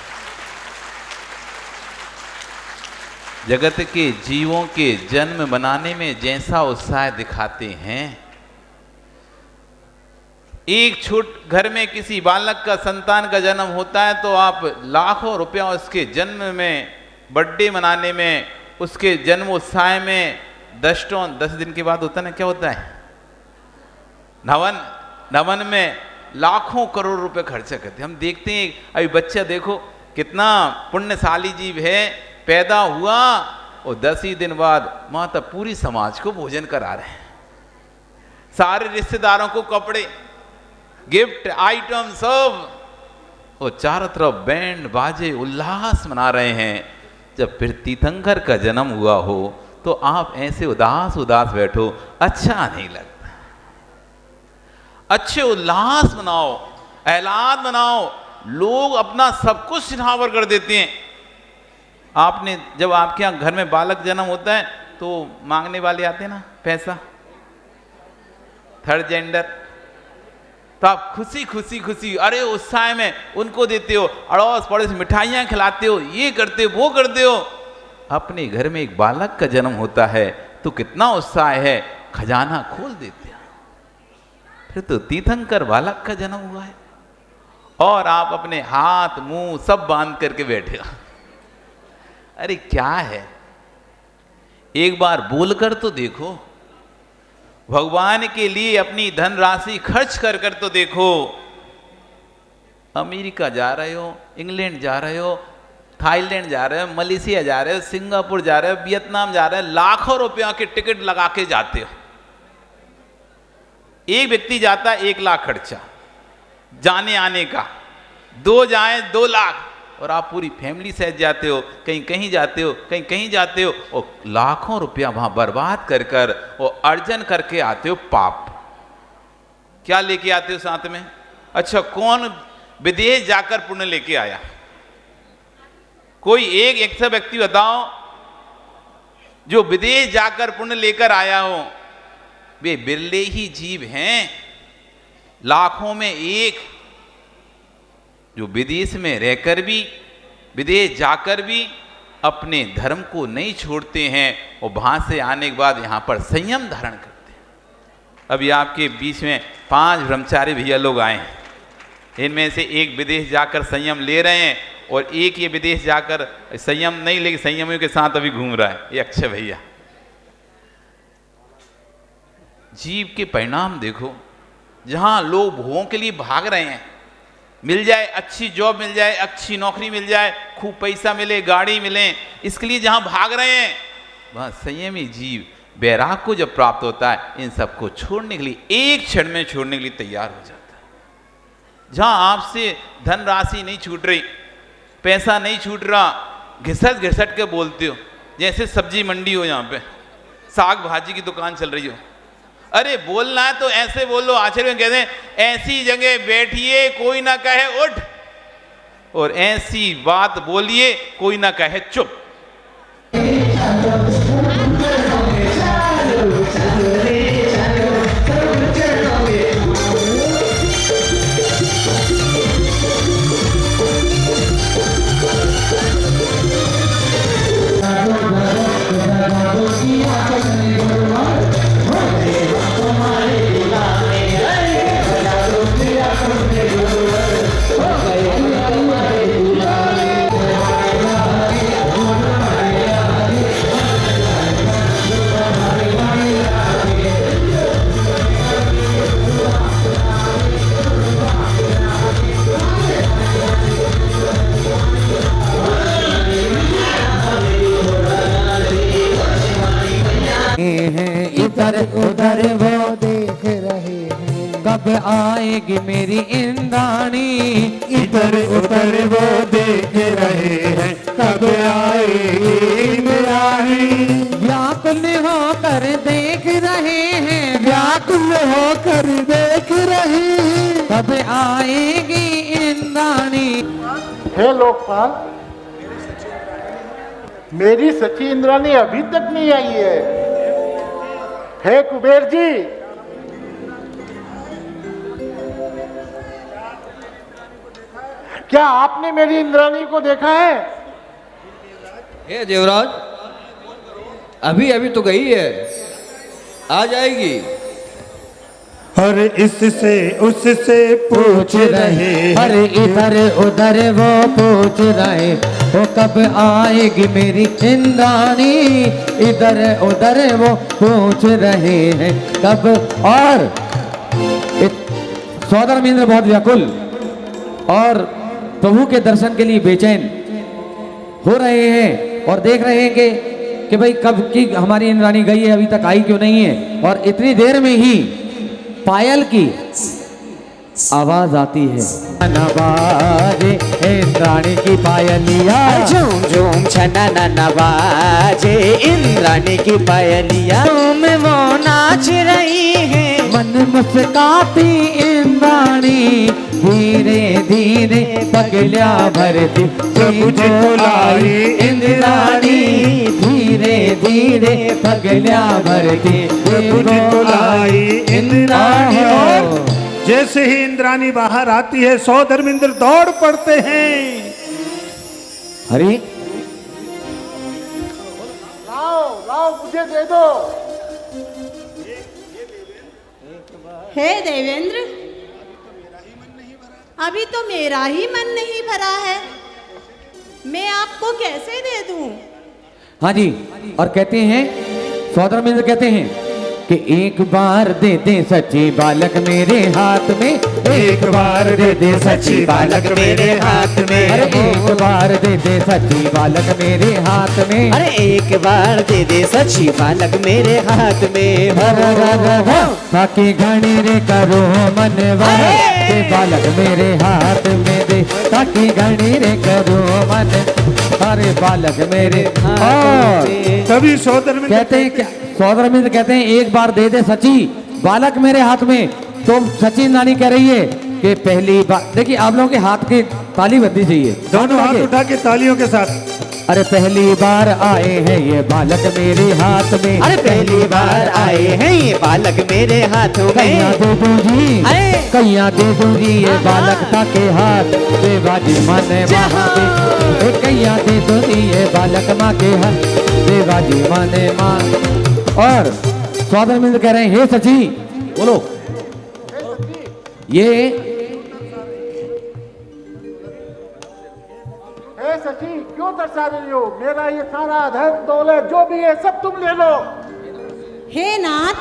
C: जगत के जीवों के जन्म बनाने में जैसा उत्साह दिखाते हैं, एक छोट घर में किसी बालक का संतान का जन्म होता है तो आप लाखों रुपया उसके जन्म में, बर्थडे मनाने में, उसके जन्म उत्साह में 10 दिन के बाद होता है ना, क्या होता है? नवन में लाखों करोड़ रुपए खर्चा करते हैं। हम देखते हैं अभी बच्चा देखो कितना पुण्यशाली जीव है, पैदा हुआ और 10 ही दिन बाद माता पूरी समाज को भोजन करा रहे हैं, सारे रिश्तेदारों को कपड़े, गिफ्ट आइटम सब, और चारों तरफ बैंड बाजे उल्लास मना रहे हैं। जब फिर तीर्थंकर का जन्म हुआ हो तो आप ऐसे उदास उदास बैठो, अच्छा नहीं लगता। अच्छे उल्लास मनाओ, एलान मनाओ, लोग अपना सब कुछ निछावर कर देते हैं। आपने जब आपके यहाँ घर में बालक जन्म होता है तो मांगने वाले आते हैं ना पैसा, थर्ड जेंडर, तो आप खुशी खुशी खुशी अरे उत्साह में उनको देते हो, अड़ोस पड़ोस मिठाइयाँ खिलाते हो, ये करते हो वो करते हो। अपने घर में एक बालक का जन्म होता है तो कितना उत्साह है, खजाना खोल देते हैं। फिर तो तीर्थंकर बालक का जन्म हुआ है और आप अपने हाथ मुंह सब बांध करके बैठे हो। अरे क्या है, एक बार बोलकर तो देखो, भगवान के लिए अपनी धनराशि खर्च कर कर तो देखो। अमेरिका जा रहे हो, इंग्लैंड जा रहे हो, थाईलैंड जा रहे हो, मलेशिया जा रहे हो, सिंगापुर जा रहे हो, वियतनाम जा रहे हो, लाखों रुपया के टिकट लगा के जाते हो। एक व्यक्ति जाता है 1 लाख खर्चा जाने आने का, 2 जाए 2 लाख, और आप पूरी फैमिली सहित जाते हो, कहीं कहीं जाते हो, कहीं कहीं जाते हो, और लाखों रुपया वहां बर्बाद कर कर और अर्जन करके आते हो पाप। क्या लेके आते हो साथ में? अच्छा, कौन विदेश जाकर पुण्य लेके आया? कोई एक ऐसा व्यक्ति बताओ जो विदेश जाकर पुण्य लेकर आया हो। वे बिरले ही जीव हैं, लाखों में एक, जो विदेश में रहकर भी, विदेश जाकर भी अपने धर्म को नहीं छोड़ते हैं और वहां से आने के बाद यहाँ पर संयम धारण करते हैं। अभी आपके बीच में 5 ब्रह्मचारी भैया लोग आए हैं, इनमें से एक विदेश जाकर संयम ले रहे हैं और एक ये विदेश जाकर संयम नहीं लेके संयमियों के साथ अभी घूम रहा है, ये अक्षय भैया। जीव के परिणाम देखो, जहां लोग भोगों के लिए भाग रहे हैं, मिल जाए अच्छी जॉब, मिल जाए अच्छी नौकरी, मिल जाए खूब पैसा मिले, गाड़ी मिले, इसके लिए जहां भाग रहे हैं, वहां संयमी जीव वैराग को जब प्राप्त होता है, इन सबको छोड़ने के लिए, एक क्षण में छोड़ने के लिए तैयार हो जाता है। जहां आपसे धनराशि नहीं छूट रही, पैसा नहीं छूट रहा, घिसट घिसट के बोलते हो, जैसे सब्जी मंडी हो, यहाँ पे साग भाजी की दुकान चल रही हो। अरे बोलना है तो ऐसे बोलो, आचार्य कहते हैं ऐसी जगह बैठिए कोई ना कहे उठ, और ऐसी बात बोलिए कोई ना कहे चुप।
J: इधर उधर वो देख रहे हैं, कब आएगी मेरी इंद्राणी।
D: इधर उधर वो देख रहे हैं, कब आएगी इंद्राणी।
A: व्याकुल होकर देख रहे हैं,
F: व्याकुल होकर देख रहे हैं।
A: कब आएगी इंद्राणी।
F: हे लोकपाल, मेरी सची इंद्राणी अभी तक नहीं आई है। हे कुबेर जी, क्या आपने मेरी इंद्राणी को देखा है?
I: हे देवराज, अभी अभी तो गई है, आ जाएगी।
D: और इससे उससे पूछ रहे,
A: अरे इधर उधर वो पूछ रहे, वो कब आएगी मेरी इंद्राणी। इधर उधर वो पूछ रहे हैं कब। और सौदामिंद्र बहुत व्याकुल और प्रभु के दर्शन के लिए बेचैन हो रहे हैं और देख रहे हैं कि भाई कब की हमारी इंद्राणी गई है, अभी तक आई क्यों नहीं है। और इतनी देर में ही पायल की आवाज आती है। नवाजे इंद्राणी की पायलिया,
J: झूम झूम छनन नवाजे इंद्राणी की पायलिया। तुम वो नाच रही है,
A: मन मुस्काती इंद्राणी, धीरे धीरे पगलिया भरती
D: प्रभु जी को लाई
A: इंद्राणी। धीरे धीरे पगलिया भरती
D: प्रभु जी को लाई इंद्राणी। और जैसे ही इंद्राणी बाहर आती है, सौधर्मेंद्र दौड़ पड़ते हैं।
A: हरी
F: लाओ लाओ, मुझे दे दो।
E: हे देवेंद्र, अभी तो मेरा ही मन नहीं भरा है, मैं आपको कैसे दे दूं?
A: हाँ जी, और कहते हैं सौदामिंद्र कहते हैं कि एक बार दे दे सच्ची बालक मेरे हाथ में,
J: एक बार दे दे सच्ची बालक मेरे हाथ में।
A: अरे एक बार दे दे सच्ची बालक मेरे हाथ में।
J: अरे एक बार दे दे सच्ची बालक मेरे हाथ में।
A: ताकि घड़ी रे करो मनवा, दे बालक मेरे हाथ में दे, ताकि घड़ी रे करो मन। अरे बालक मेरे। और
D: तभी सौधर्मेंद्र
A: कहते हैं क्या, सौदामिंद्र कहते हैं एक बार दे दे सची बालक मेरे हाथ में। तो सची नानी कह रही है कि पहली बार, देखिए आप लोगों के हाथ की ताली बंदी चाहिए,
D: दोनों हाथ उठा के तालियों के साथ।
A: अरे पहली बार आए हैं ये बालक मेरे हाथ में।
J: अरे पहली बार आए हैं ये बालक मेरे हाथों में।
A: कैया दे दूंगी, कैया दे दूंगी ये बालक ताके हाथ, देवाजी माने माँ दे। कैया दे दूंगी ये बालक माँ के हाथ, देवाजी माने माँ। और सौदामिंद्र कह रहे हैं हे सची, बोलो ये
F: हे सची, क्यों तरसा रही हो? मेरा ये सारा धन दौलत जो भी है सब तुम ले लो।
E: हे नाथ,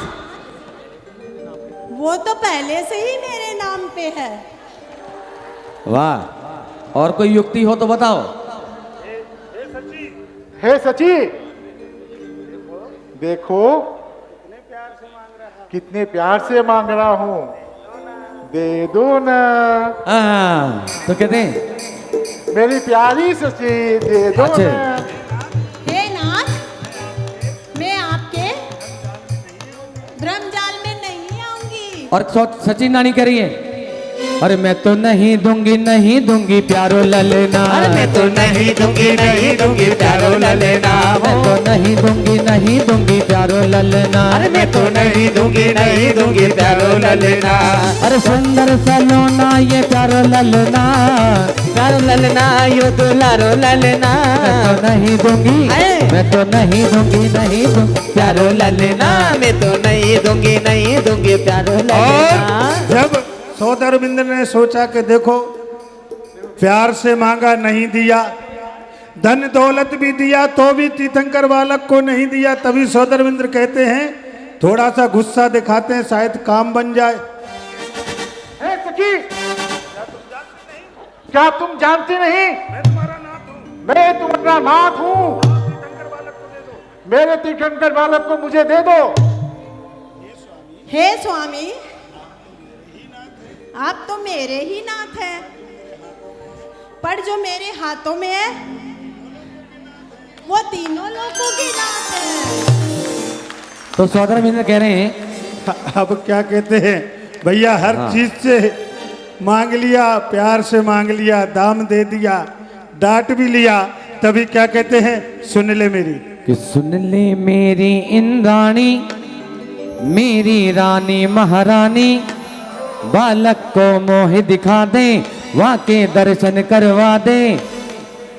E: वो तो पहले से ही मेरे नाम पे है।
A: वाह, और कोई युक्ति हो तो बताओ।
F: हे सची, देखो कितने प्यार से मांग रहा हूँ, दे दो ना।
A: तो कहते हैं
F: मेरी प्यारी सची, दे दो ना।
E: हे नाथ, मैं आपके भ्रमजाल में नहीं आऊंगी।
A: और सचिन नानी कह रही है अरे मैं तो नहीं दूंगी प्यारो ललना।
J: अरे मैं तो नहीं दूंगी प्यारो ललना।
A: मैं तो नहीं दूंगी प्यारो ललना।
J: अरे मैं तो नहीं दूंगी प्यारो ललना।
A: अरे सुंदर सलोना ये प्यारो ललना,
J: प्यारो ललना यो दुलारो ललना।
A: मैं तो नहीं दूंगी
J: प्यारो ललना। मैं तो नहीं दूंगी प्यारो ललना।
D: जब सौधर्मेंद्र ने सोचा कि देखो प्यार से मांगा नहीं दिया, धन दौलत भी दिया तो भी तीर्थंकर बालक को नहीं दिया, तभी सौधर्मेंद्र कहते हैं थोड़ा सा गुस्सा दिखाते हैं, शायद काम बन जाए।
F: हे सखी, क्या तुम जानती नहीं? मैं तुम्हारा नाथ हूँ। मेरे तीर्थंकर बालक को मुझे दे दो।
E: हे स्वामी, आप तो मेरे ही नाथ हैं, पर जो मेरे हाथों में है वो तीनों लोगों की नाथ है।
A: तो सौदर मित्र कह रहे हैं
D: अब क्या कहते हैं भैया, हर चीज से मांग लिया, प्यार से मांग लिया, दाम दे दिया, डांट भी लिया, तभी क्या कहते हैं, सुन ले मेरी
A: कि सुन ले मेरी इंद्राणी, मेरी रानी महारानी, बालक को मोह दिखा दे, वाके दर्शन करवा दे,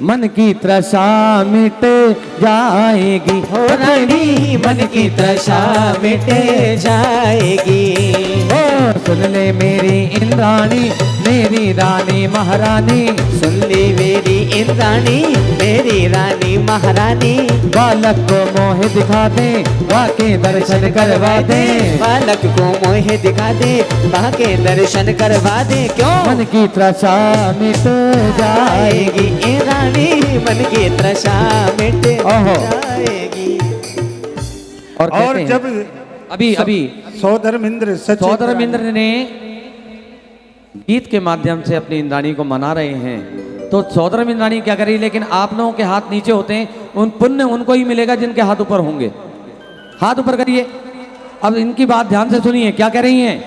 A: मन की त्रषा मिट जाएगी।
J: हो रानी मन की त्रषा मिट जाएगी।
A: ओ सुन ले मेरी इंद्राणी, मेरी रानी महारानी,
J: सुन ले मेरी इंद्राणी, मेरी रानी महारानी,
A: बालक को मोह दिखा दे, वाके दर्शन करवा दे,
J: बालक को मोह दिखा दे, बाके दर्शन करवा दे। क्यों?
A: मन की त्रषा मिट जाएगी।
J: ए रानी मन की त्रषा मिट
A: ओहो।
J: जाएगी।
A: और कहते हैं,
D: जब
A: अभी
D: सौधर्मेंद्र
A: सौधर्मेंद्र ने गीत के माध्यम से अपनी इंद्राणी को मना रहे हैं, तो सौधर्म इंद्राणी क्या करी, लेकिन आप लोगों के हाथ नीचे होते हैं, उन पुण्य उनको ही मिलेगा जिनके हाथ ऊपर होंगे। हाथ ऊपर करिए। अब इनकी बात ध्यान से सुनिए, क्या कह रही हैं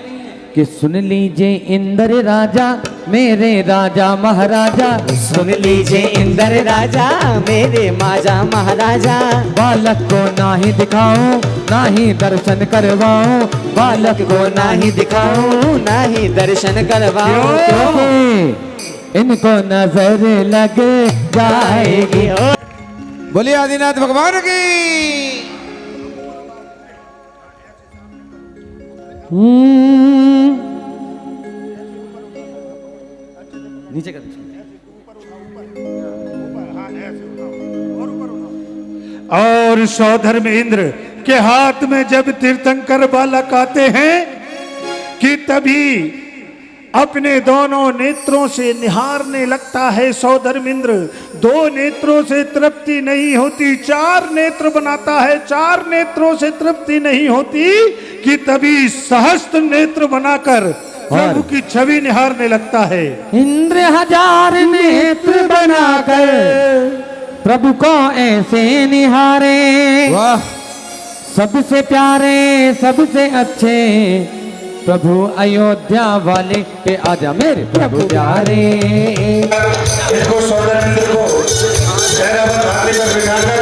A: कि सुन लीजिए इंद्र राजा, मेरे राजा महाराजा,
J: सुन लीजिए इंद्र राजा, मेरे माजा महाराजा,
A: बालक को ना ही दिखाऊं, ना ही दर्शन करवाऊं, बालक को
J: ना ही दिखाऊं, ना ही दर्शन करवाऊं।
A: क्योंकि इनको नजर लग जाएगी।
B: बोलिए आदिनाथ भगवान की।
A: नीचे कर।
D: और सौधर्मेंद्र के हाथ में जब तीर्थंकर बालक आते हैं कि तभी अपने दोनों नेत्रों से निहारने लगता है सौधर्मेंद्र। दो नेत्रों से तृप्ति नहीं होती, चार नेत्र बनाता है, चार नेत्रों से तृप्ति नहीं होती कि तभी सहस्त्र नेत्र बनाकर प्रभु की छवि निहारने लगता है।
A: इंद्र हजार नेत्र बनाकर प्रभु को ऐसे निहारे,
B: वाह, देखो
A: सबसे प्यारे सबसे अच्छे प्रभु अयोध्या वाले के आजा मेरे प्रभु प्यारे।
M: इनको सौधर्मेंद्र को चेहरा पर हाथी पर बिठाकर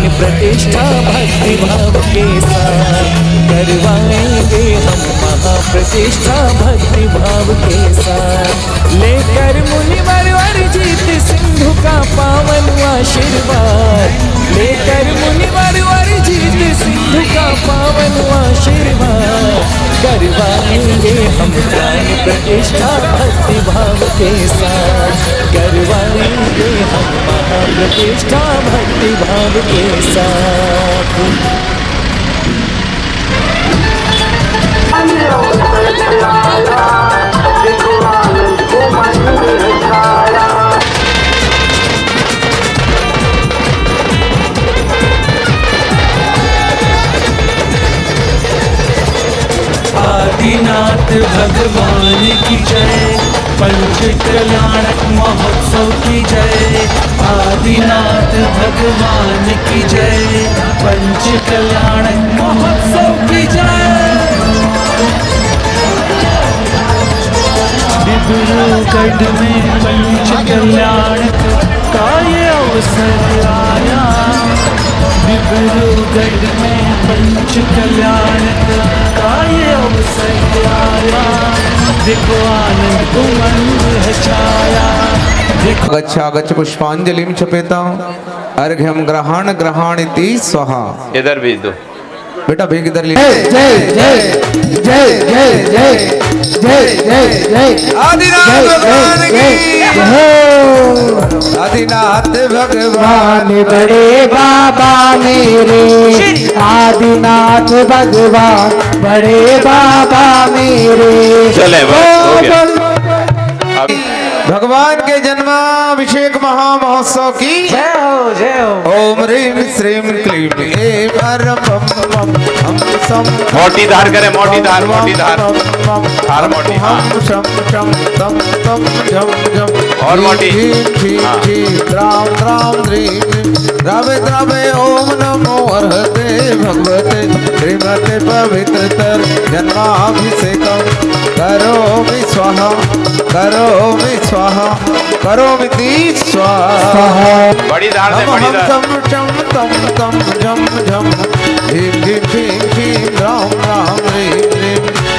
J: प्रतिष्ठा भक्ति भाव के साथ करवाएंगे हम महाप्रतिष्ठा भक्ति भाव के साथ। लेकर मुनिवर अर्जित सिंधु का पावन आशीर्वाद, लेकर मुनिवर अर्जित सिंधु का पावन आशीर्वाद करवाएंगे हम प्राण प्रतिष्ठा भक्ति भाव के साथ करवाएंगे हम महाप्रतिष्ठा भक्ति भाव के साथ।
N: आदिनाथ भगवान की जय, पंच कल्याणक महोत्सव की जय। आदिनाथ भगवान की जय, पंच कल्याणक महोत्सव की जय। डिब्रूगढ़ में पंच कल्याणक का ये अवसर आया, डिब्रूगढ़ में पंच कल्याणक का ये अवसर आया। देखो आनंद उमंग है छाया।
B: गच्छ पुष्पांजलिं चपेता अर्घ्यम ग्रहण ग्रहणीति स्वाहा।
C: इधर भेज दो
B: बेटा, भेग इधर ले।
A: जय जय जय जय जय जय जय जय जय
B: आदिनाथ भगवान की
A: जय।
B: आदिनाथ भगवान
A: भगवान बड़े बाबा मेरे, आदिनाथ भगवान बड़े बाबा मेरे।
C: चले बस, हो गया।
B: भगवान के जन्माभिषेक महामहोत्सव की
J: जय हो जय हो।
B: ओम ह्रीं श्रीं क्लीं ऐं परम पम हम सम।
C: मोटी धार करे, मोटी धार, मोटी धार, धार मोटी। हाँ
B: हम शम शम तम तम झम झम
C: और मोटी। हाँ।
B: राम राम द्रीं द्रवे द्रवे ओम नमो अर्हते भगवते श्रीमते पवित्रतर जन्माभिषेकं करोमि स्वाहा करोमि स्वाहा करोमि स्वाहा।
C: बड़ी धार से, बड़ी धार।
B: तम चम तम तम झम झम ह्रीं ह्रीं क्लीं क्लीं राम राम ह्रीं ह्रीं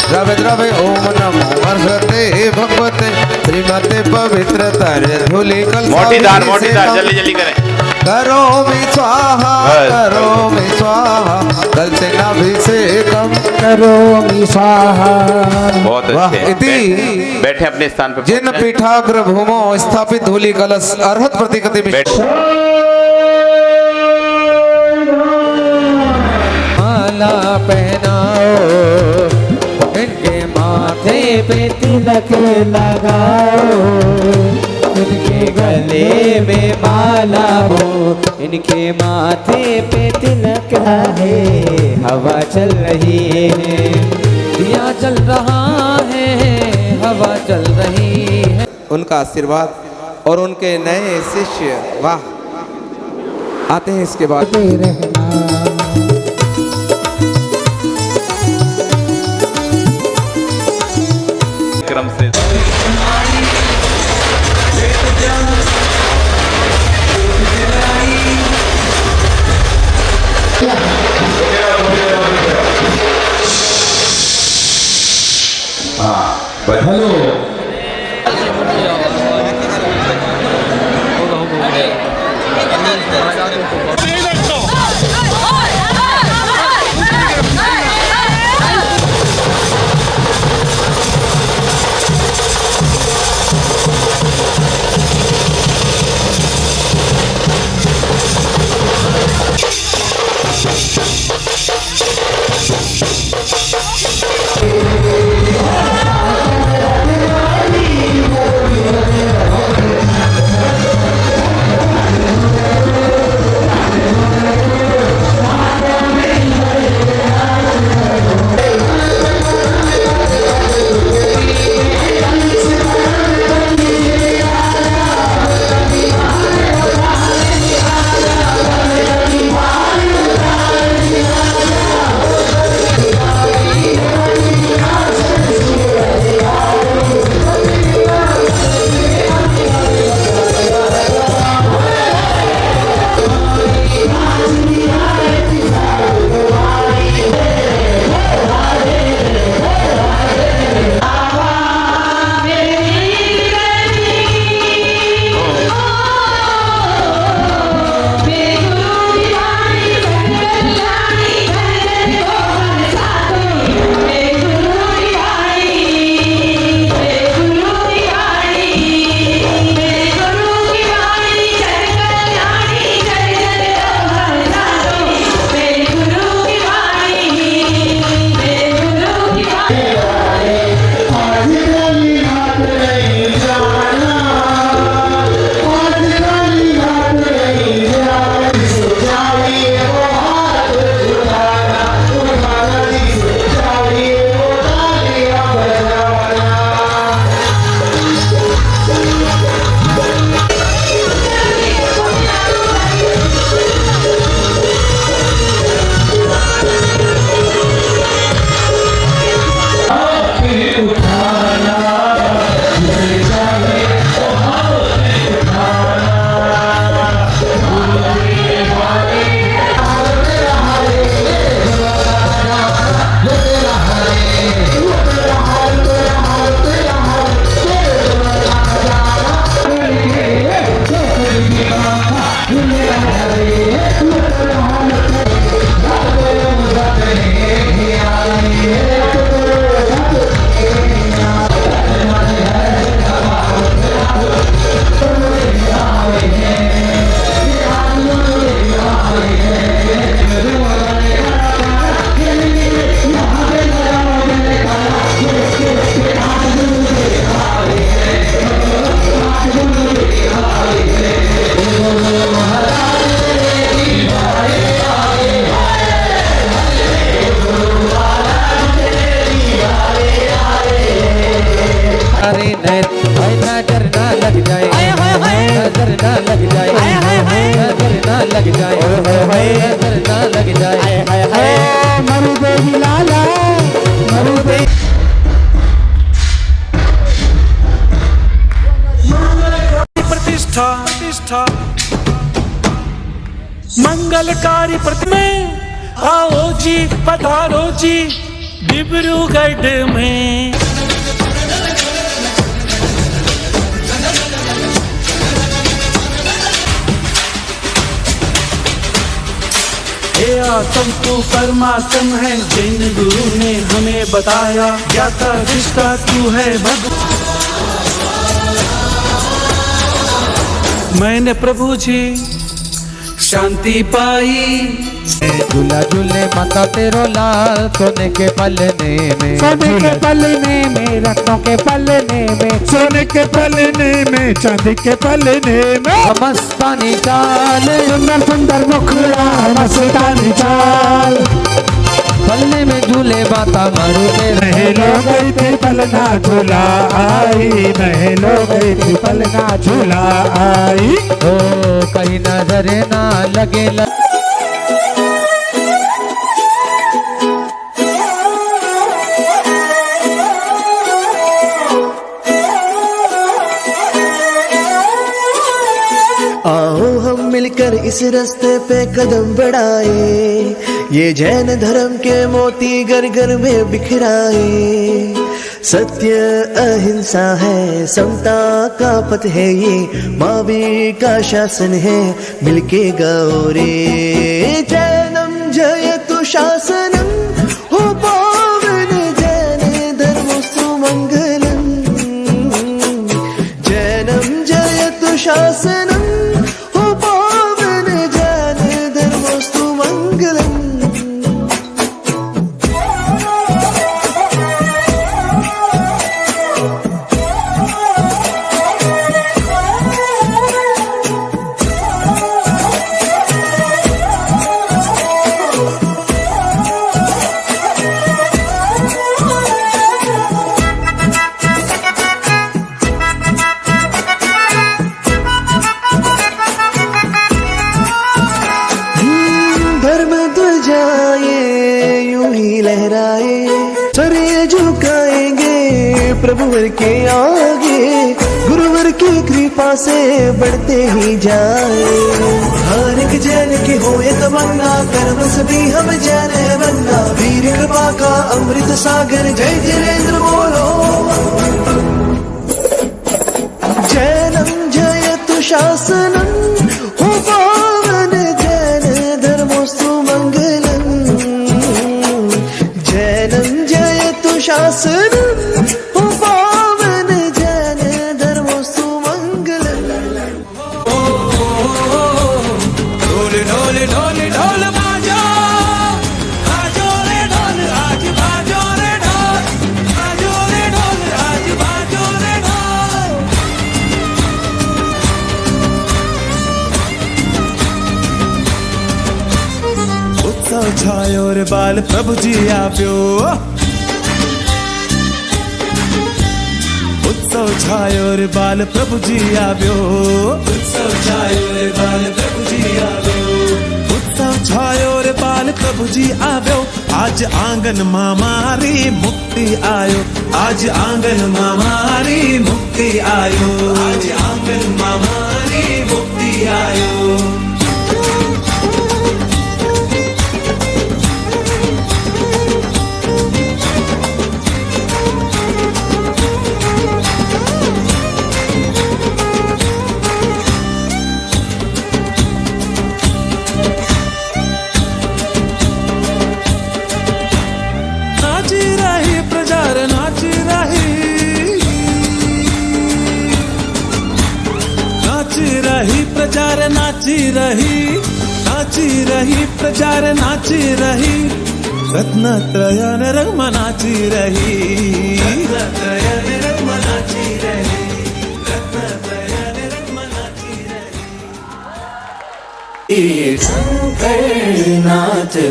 B: द्रवे द्रवे ओम नमो अर्हते भगवते श्रीमते पवित्रतर धूलिकल।
C: मोटी धार, मोटी धार, जल्दी जल्दी करें।
B: करोमि स्वाहा करोमि स्वाहा कल से नाभिषेकम
A: करोमि स्वाहा।
C: बहुत अच्छे। बैठे अपने स्थान पे।
B: जिन पीठाग्र भूमो स्थापित धूलि कलश अर्हत प्रतिगति में
A: माला पहनाओ, इनके माथे पे तिलक लगाओ, इनके गले में माला हो, इनके माथे पे तिलक है। हवा चल रही है, दिया चल रहा है, हवा चल रही है।
B: उनका आशीर्वाद और उनके नए शिष्य वाह आते हैं इसके बाद।
C: क्रम से
M: हेलो
A: जाए, नजर ना लग जाए, नजर ना लग जाए।
F: मरुदेवी लाला मरुदे
N: प्रतिष्ठा प्रतिष्ठा मंगलकारी प्रतिमा आओ जी पधारो जी डिब्रूगढ़ में। हे आत्म तू परमात्म है, जैन गुरु ने हमें बताया, ज्ञाता दृष्टा तू है भगवान। मैंने प्रभु जी शांति पाई।
A: झूला झूले माता तेरो लाल, सोने के पलने में,
F: सोने के पलने में, रत्नों के पलने में,
D: सोने के पलने में, चांदी के पलने में,
A: मस्तानी चाल,
F: सुंदर सुंदर मुखड़ा मस्तानी चाल।
A: पलने में झूले माता मरुदे,
D: नहीं लो गई थी पलना झूला आई, नहीं लो गई थी पलना झूला आई।
A: ओ कहीं नजर ना लगे
O: आओ हम मिलकर इस रास्ते पे कदम बढ़ाए, ये जैन धर्म के मोती घर घर में बिखराए। सत्य अहिंसा है, समता का पथ है, ये मावी का शासन है, मिलके गाओ रे। जैनम जयतु शासनम हो पावन, जैन धर्मस्तु मंगलम। जैनम जयतु शासनम प्रभुवर के आगे, गुरुवर की कृपा से बढ़ते ही जाए। हर एक जैन की हो ये तमन्ना, कर्म सभी हम जैन है बनना। वीर कृपा का अमृत सागर, जय जिनेंद्र बोलो। जैनम जयतु शासनम हो पावन, जैन धर्मोस्तु मंगलम। जैनम जयतु शासनम छायो रे बाल प्रभु जी आव्यो, उत्सव छायो रे बाल प्रभु जी आव्यो। उत्सव छायो रे बाल प्रभु जी आव्यो, उत्सव छायो रे बाल प्रभु जी आव्यो। आज आंगन मामारी मुक्ति आयो, आज आंगन मामारी मुक्ति आयो, आज आंगन मामारी मुक्ति आयो। प्रचार नाची रही प्रचार नाची रही, रत्नत्रयन रंग नाची रही, रत्नत्रयन रंग नाची रही, रत्नत्रयन रंग नाची रही। तीर्थंकरनाथ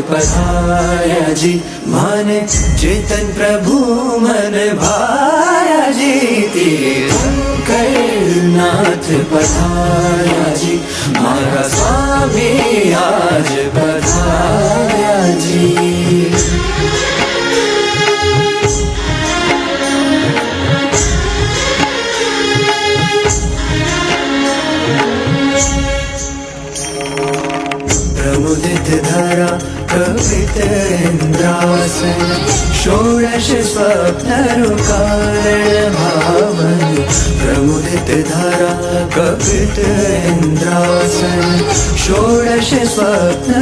O: पधाया जी, माने चेतन प्रभु मन भाया जी। तीर्थंकरनाथ पधाया जी, मारा स्वामी आज पधाया जी। प्रमुदित धरा कपित इंद्रासन, षोडश स्वप्न कारण भावन। प्रमुदित धरा कपित इंद्रासन, षोडश स्वप्न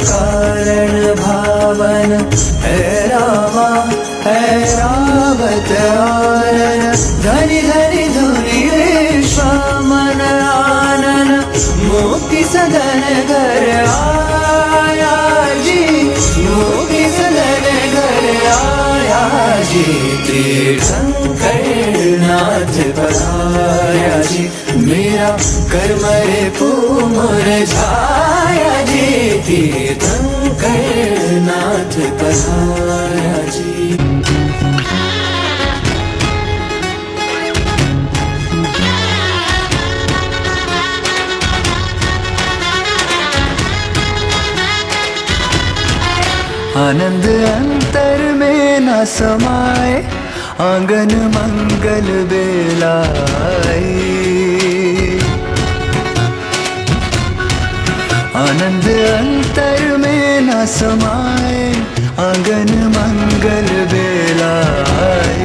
O: कारण भावन। है रामा है रावत आनन, धनि धनि धुनि विश्वमन आनन। मुक्ति सदन घर आया जी, मुक्ति सदन घर आया जी। तीर्थंकरनाथ पधाया जी, मेरा कर्म रिपु मुरझाया जी। तीर्थंकरनाथ पधाया जी। आनंद अंतर में न समाए, आंगन मंगल बेलाए। आनंद अंतर में न समाए, आंगन मंगल बेलाए।